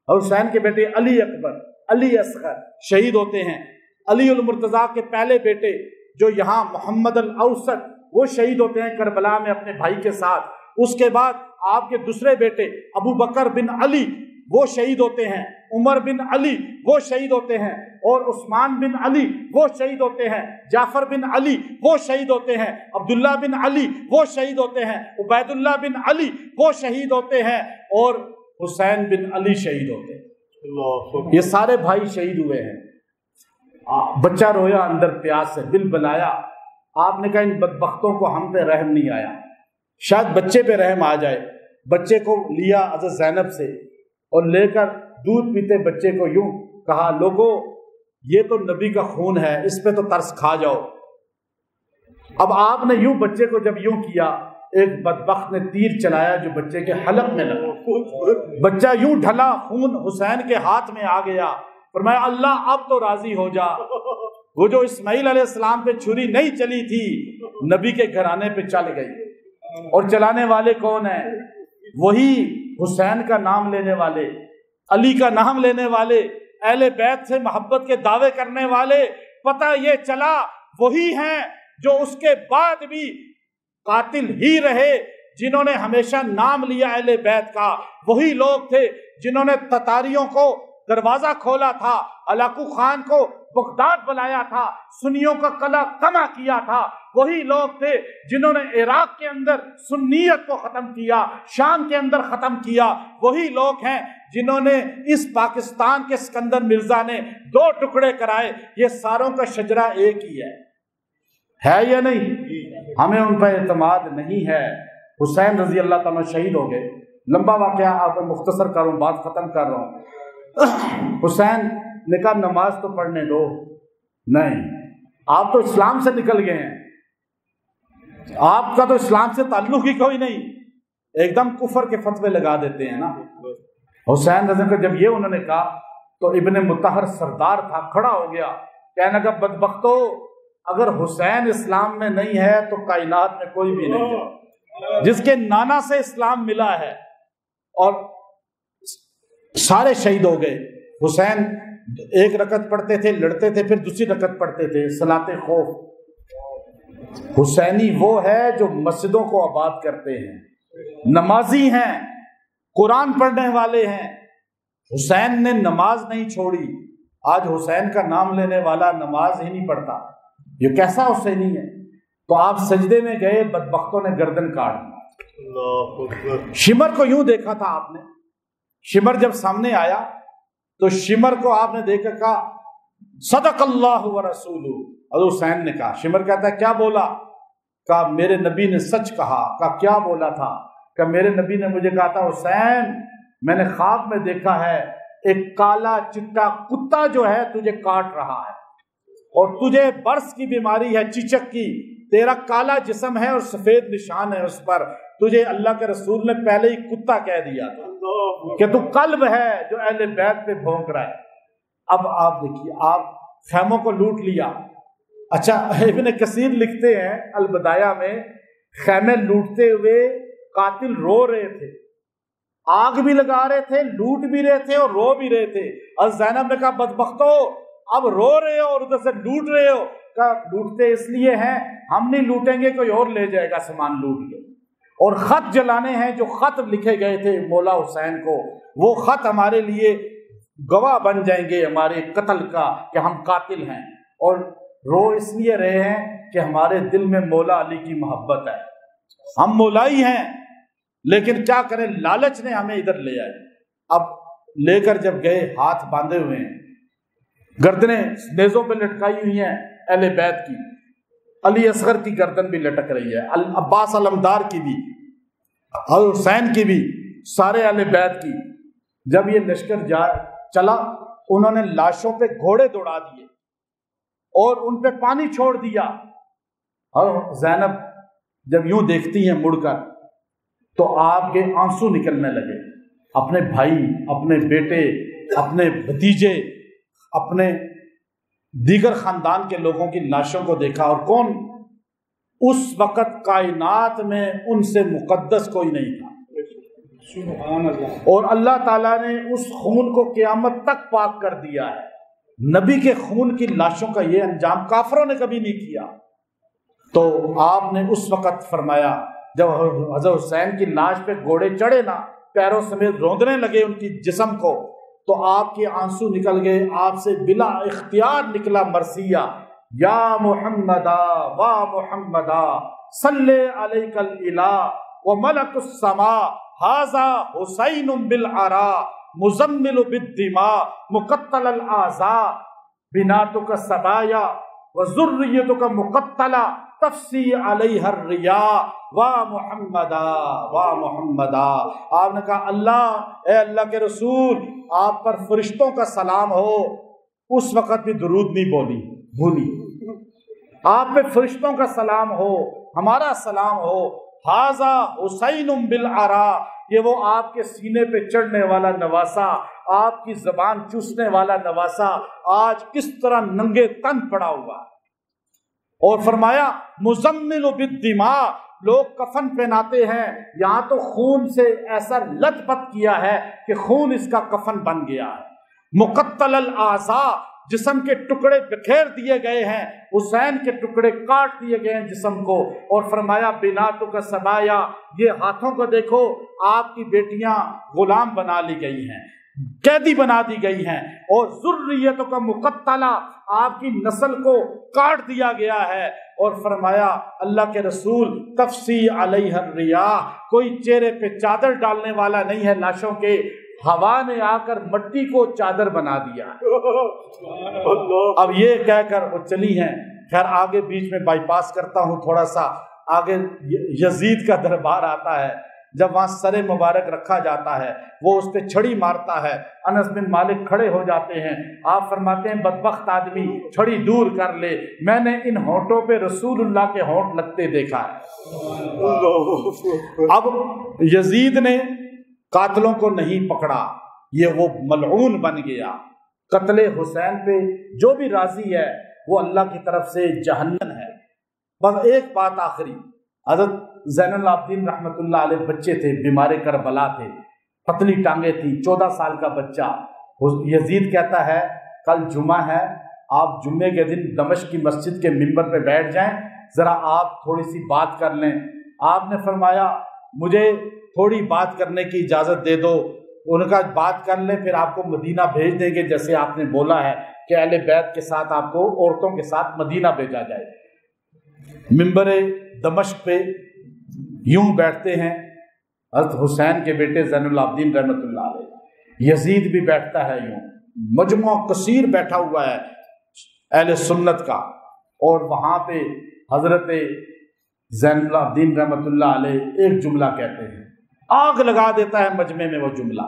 اور حسین کے بیٹے علی اکبر، علی اصغر شہید ہوتے ہیں. علی المرتضیٰ کے پہلے بیٹے جو یہاں محمد الاوسط وہ شہید ہوتے ہیں کربلا میں اپنے بھائی کے ساتھ. اس کے بعد آپ کے دوسرے بیٹے ابو بکر بن علی وہ شہید ہوتے ہیں، عمر بن علی وہ شہید ہوتے ہیں، اور عثمان بن علی وہ شہید ہوتے ہیں، جعفر بن علی وہ شہید ہوتے ہیں، عبداللہ بن علی وہ شہید ہوتے ہیں، عبید اللہ بن علی وہ شہید ہوتے ہیں، اور حسین بن علی شہید ہوتے ہیں. یہ سارے بھائی شہید ہوئے ہیں. بچہ رویا اندر پیاس سے، دل بلایا. آپ نے کہا ان بدبختوں کو ہم پہ رحم نہیں آیا، شاید بچے پہ رحم آ جائے. بچے کو لیا حضرت زینب سے اور لے کر دودھ پیتے بچے کو یوں کہا لوگو یہ تو نبی کا خون ہے، اس پہ تو ترس کھا جاؤ. اب آپ نے یوں بچے کو جب یوں کیا، ایک بدبخت نے تیر چلایا جو بچے کے حلق میں لگا. بچہ یوں ڈھلا، خون حسین کے ہاتھ میں آ گیا. فرمایا اللہ اب تو راضی ہو جا. وہ جو اسماعیل علیہ السلام پہ چھری نہیں چلی تھی، نبی کے گھرانے پہ چل گئی. اور چلانے والے کون ہیں؟ وہی حسین کا نام لینے والے، علی کا نام لینے والے، اہل بیت سے محبت کے دعوے کرنے والے. پتہ یہ چلا وہی ہیں جو اس کے بعد بھی قاتل ہی رہے، جنہوں نے ہمیشہ نام لیا اہل بیت کا. وہی لوگ تھے جنہوں نے تتاریوں کو دروازہ کھولا تھا، علاقو خان کو بغداد بلایا تھا، سنیوں کا قلعہ کما کیا تھا. وہی لوگ تھے جنہوں نے عراق کے اندر سنیت کو ختم کیا، شام کے اندر ختم کیا. وہی لوگ ہیں جنہوں نے اس پاکستان کے سکندر مرزا نے 2 ٹکڑے کرائے. یہ ساروں کا شجرہ ایک ہی ہے یا نہیں؟ ہمیں ان پر اعتماد نہیں ہے. حسین رضی اللہ تعالیٰ شہید ہو گئے. لمبا واقعہ آپ کو مختصر کروں، بات ختم کر رہا ہوں. حسین نے کہا نماز تو پڑھنے دو. نہیں، آپ تو اسلام سے نکل گئے ہیں، آپ کا تو اسلام سے تعلق ہی کوئی نہیں. ایک دم کفر کے فتوے لگا دیتے ہیں نا. حسین رضی اللہ جب یہ انہوں نے کہا تو ابن مطہر سردار تھا، کھڑا ہو گیا، کہنے لگا بدبختو اگر حسین اسلام میں نہیں ہے تو کائنات میں کوئی بھی نہیں ہے. جس کے نانا سے اسلام ملا ہے، اور سارے شہید ہو گئے. حسین 1 رکعت پڑھتے تھے، لڑتے تھے، پھر دوسری رکعت پڑھتے تھے، صلاۃ خوف. حسینی وہ ہے جو مسجدوں کو آباد کرتے ہیں، نمازی ہیں، قرآن پڑھنے والے ہیں. حسین نے نماز نہیں چھوڑی. آج حسین کا نام لینے والا نماز ہی نہیں پڑھتا، یہ کیسا حسینی ہے؟ تو آپ سجدے میں گئے، بدبختوں نے گردن کاٹ دی. شمر کو یوں دیکھا تھا آپ نے. شمر جب سامنے آیا تو شمر کو آپ نے دیکھا، کہا صدق اللہ ورسولہ. حضرت حسین نے کہا، شمر کہتا ہے کیا بولا؟ کہا میرے نبی نے سچ کہا. کہا کیا بولا تھا؟ کہ میرے نبی نے مجھے کہا تھا حسین میں نے خواب میں دیکھا ہے ایک کالا چٹا کتا جو ہے تجھے کاٹ رہا ہے، اور تجھے برس کی بیماری ہے، چچک کی. تیرا کالا جسم ہے اور سفید نشان ہے اس پر. تجھے اللہ کے رسول نے پہلے ہی کتا کہہ دیا تھا کہ تو قلب ہے جو اہل بیت پہ بھونک رہا ہے. اب آپ دیکھیے، آپ خیموں کو لوٹ لیا. اچھا، ابن کثیر لکھتے ہیں البدایہ میں، خیمے لوٹتے ہوئے قاتل رو رہے تھے. آگ بھی لگا رہے تھے، لوٹ بھی رہے تھے اور رو بھی رہے تھے۔ اور زینب نے کہا بدبختو، اب رو رہے ہو اور ادھر سے لوٹ رہے ہو۔ کہا لوٹتے اس لیے ہیں، ہم نہیں لوٹیں گے، کوئی اور لے جائے گا سامان لوٹ کے۔ اور خط جلانے ہیں، جو خط لکھے گئے تھے مولا حسین کو، وہ خط ہمارے لیے گواہ بن جائیں گے ہمارے قتل کا کہ ہم قاتل ہیں۔ اور رو اس لیے رہے ہیں کہ ہمارے دل میں مولا علی کی محبت ہے، ہم مولائی ہیں، لیکن کیا کریں، لالچ نے ہمیں ادھر لے آئے۔ اب لے کر جب گئے، ہاتھ باندھے ہوئے ہیں، گردنیں نیزوں پہ لٹکائی ہوئی ہیں اہل بیت کی، علی اصغر کی گردن بھی لٹک رہی ہے، عباس علمدار کی بھی، حسین کی بھی، سارے اہل بیت کی۔ جب یہ لشکر چلا، انہوں نے لاشوں پہ گھوڑے دوڑا دیے اور ان پہ پانی چھوڑ دیا۔ اور زینب جب یوں دیکھتی ہیں مڑ کر تو آپ کے آنسو نکلنے لگے۔ اپنے بھائی، اپنے بیٹے، اپنے بھتیجے، اپنے دیگر خاندان کے لوگوں کی لاشوں کو دیکھا، اور کون اس وقت کائنات میں ان سے مقدس کوئی نہیں تھا۔ اور اللہ تعالیٰ نے اس خون کو قیامت تک پاک کر دیا ہے۔ نبی کے خون کی لاشوں کا یہ انجام کافروں نے کبھی نہیں کیا۔ تو آپ نے اس وقت فرمایا، جب حضرت حسین کی لاش پہ گھوڑے چڑھے نا، پیروں سمیت روندنے لگے ان کی جسم کو، تو آپ کے آنسو نکل گئے۔ آپ سے بلا اختیار نکلا مرثیہ، یا محمدا و محمدا صلی علیک الالہ و ملک السماء ھذا حسین بالعراء مزمل بالدماء مقتل الاعضاء بناتک سبایا وذریتک مقتلہ تفسی علیہ الریا و محمدا و محمدا۔ آپ نے کہا اللہ، اے اللہ کے رسول، آپ پر فرشتوں کا سلام ہو۔ اس وقت بھی درود نہیں بھولی، آپ پہ فرشتوں کا سلام ہو، ہمارا سلام ہو۔ ھذا حسین بالعراء، یہ وہ آپ کے سینے پہ چڑھنے والا نواسا، آپ کی زبان چوسنے والا نواسا آج کس طرح ننگے تن پڑا ہوا۔ اور فرمایا مزمل بالدماء، لوگ کفن پہناتے ہیں، یہاں تو خون سے ایسا لت پت کیا ہے کہ خون اس کا کفن بن گیا ہے۔ مقتل الاعضاء، جسم کے ٹکڑے بکھیر دیے گئے ہیں، حسین کے ٹکڑے کاٹ دیے گئے ہیں جسم کو۔ اور فرمایا بناتک سبایا، یہ ہاتھوں کو دیکھو، آپ کی بیٹیاں غلام بنا لی گئی ہیں، قیدی بنا دی گئی ہیں، اور ذریتوں کا مقتلہ، آپ کی نسل کو کاٹ دیا گیا ہے۔ اور فرمایا اللہ کے رسول تفسی علیہ الریاح، کوئی چہرے پہ چادر ڈالنے والا نہیں ہے لاشوں کے، ہوا نے آ کر مٹی کو چادر بنا دیا۔ اب یہ کہہ کر وہ چلی ہیں۔ خیر آگے بیچ میں بائی پاس کرتا ہوں تھوڑا سا، آگے یزید کا دربار آتا ہے۔ جب وہاں سر مبارک رکھا جاتا ہے، وہ اس پہ چھڑی مارتا ہے، انس بن مالک کھڑے ہو جاتے ہیں۔ آپ فرماتے ہیں بدبخت آدمی، چھڑی دور کر لے، میں نے ان ہونٹوں پہ رسول اللہ کے ہونٹ لگتے دیکھا ہے۔ اب یزید نے قاتلوں کو نہیں پکڑا، یہ وہ ملعون بن گیا۔ قتل حسین پہ جو بھی راضی ہے وہ اللہ کی طرف سے جہنم ہے۔ بس ایک بات آخری، حضرت زین العابدین رحمۃ اللہ علیہ بچے تھے، بیمار کربلا تھے، پتلی ٹانگیں تھی، 14 سال کا بچہ۔ یزید کہتا ہے کل جمعہ ہے، آپ جمعے کے دن دمشق کی مسجد کے منبر پہ بیٹھ جائیں، ذرا آپ تھوڑی سی بات کر لیں۔ آپ نے فرمایا مجھے تھوڑی بات کرنے کی اجازت دے دو۔ ان کا بات کر لیں، پھر آپ کو مدینہ بھیج دیں گے، جیسے آپ نے بولا ہے کہ اہل بیت کے ساتھ آپ کو عورتوں کے ساتھ مدینہ بھیجا جائے۔ منبر دمشق پہ یوں بیٹھتے ہیں حضرت حسین کے بیٹے زین العابدین رحمۃ اللہ علیہ، یزید بھی بیٹھتا ہے، یوں مجموعہ کثیر بیٹھا ہوا ہے اہل سنت کا، اور وہاں پہ حضرت زین العابدین رحمۃ اللہ علیہ ایک جملہ کہتے ہیں، آگ لگا دیتا ہے مجمع میں وہ جملہ۔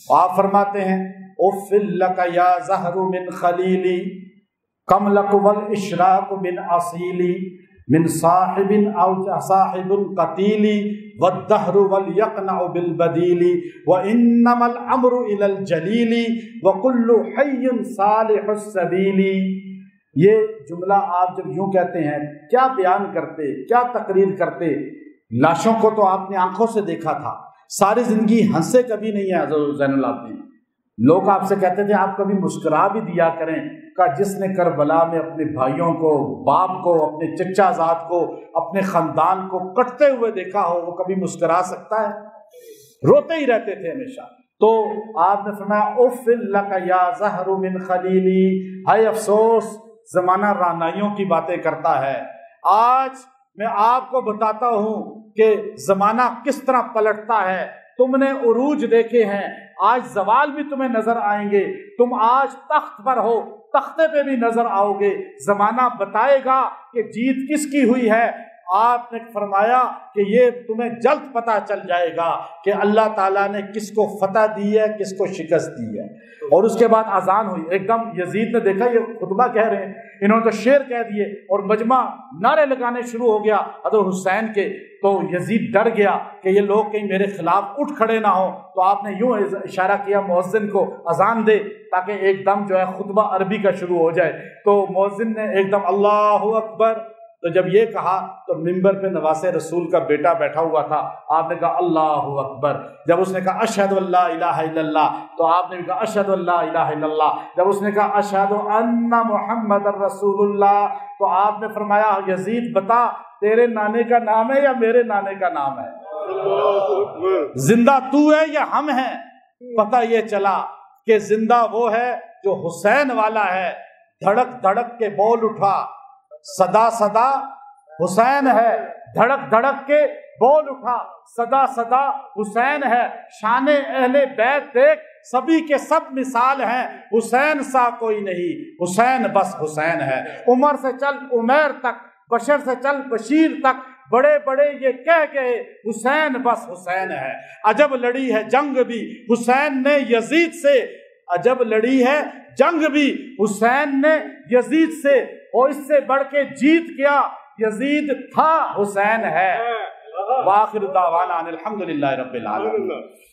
آپ فرماتے ہیں اف لک یا زہر من خلیلی کم لک والاشراق من اصیلی من صاحب او صاحب قتیل والدہر والیقنع بالبدیل وانما الامر الى الجلیل وکل حی صالح السبیل۔ یہ جملہ آپ جب یوں کہتے ہیں کیا بیان کرتے، کیا تقریر کرتے؟ لاشوں کو تو آپ نے آنکھوں سے دیکھا تھا، ساری زندگی ہنسے کبھی نہیں ہے حضرت زین العابدین۔ لوگ آپ سے کہتے تھے آپ کبھی مسکرا بھی دیا کریں، کہ جس نے کربلا میں اپنے بھائیوں کو، باپ کو، اپنے چچا زاد کو، اپنے خاندان کو کٹتے ہوئے دیکھا ہو وہ کبھی مسکرا سکتا ہے؟ روتے ہی رہتے تھے ہمیشہ۔ تو آپ نے فرمایا اف لک یا زہر من خلیلی، ہائے افسوس زمانہ رعنائیوں کی باتیں کرتا ہے۔ آج میں آپ کو بتاتا ہوں کہ زمانہ کس طرح پلٹتا ہے۔ تم نے عروج دیکھے ہیں، آج زوال بھی تمہیں نظر آئیں گے۔ تم آج تخت پر ہو، تختے پہ بھی نظر آؤ گے۔ زمانہ بتائے گا کہ جیت کس کی ہوئی ہے۔ آپ نے فرمایا کہ یہ تمہیں جلد پتہ چل جائے گا کہ اللہ تعالیٰ نے کس کو فتح دی ہے، کس کو شکست دی ہے۔ اور اس کے بعد اذان ہوئی، ایک دم یزید نے دیکھا یہ خطبہ کہہ رہے ہیں، انہوں نے تو شعر کہہ دیے، اور مجمع نعرے لگانے شروع ہو گیا حضرت حسین کے۔ تو یزید ڈر گیا کہ یہ لوگ کہیں میرے خلاف اٹھ کھڑے نہ ہوں، تو آپ نے یوں اشارہ کیا مؤذن کو اذان دے، تاکہ ایک دم جو ہے خطبہ عربی کا شروع ہو جائے۔ تو مؤذن نے ایک دم اللہ اکبر، تو جب یہ کہا تو منبر پہ نواسے رسول کا بیٹا بیٹھا ہوا تھا، آپ نے کہا اللہ اکبر۔ جب اس نے کہا اشہد ان لا الہ الا اللہ، تو آپ نے بھی کہا اشہد ان لا الہ الا اللہ۔ جب اس نے کہا اشہد ان محمد رسول اللہ، تو آپ نے فرمایا یزید بتا تیرے نانے کا نام ہے یا میرے نانے کا نام ہے؟ زندہ تو ہے یا ہم ہیں؟ پتہ یہ چلا کہ زندہ وہ ہے جو حسین والا ہے۔ دھڑک دھڑک کے بول اٹھا، صدا صدا حسین ہے، دھڑک دھڑک کے بول اٹھا، صدا صدا حسین ہے۔ شان اہل بیت دیکھ، سبھی کے سب مثال ہیں، حسین سا کوئی نہیں، حسین بس حسین ہے۔ عمر سے چل عمیر تک، بشر سے چل بشیر تک، بڑے بڑے یہ کہہ گئے حسین بس حسین ہے۔ عجب لڑی ہے جنگ بھی حسین نے یزید سے، عجب لڑی ہے جنگ بھی حسین نے یزید سے، اور اس سے بڑھ کے جیت کیا یزید تھا حسین ہے۔ وآخر دعوانا الحمدللہ رب العالمین۔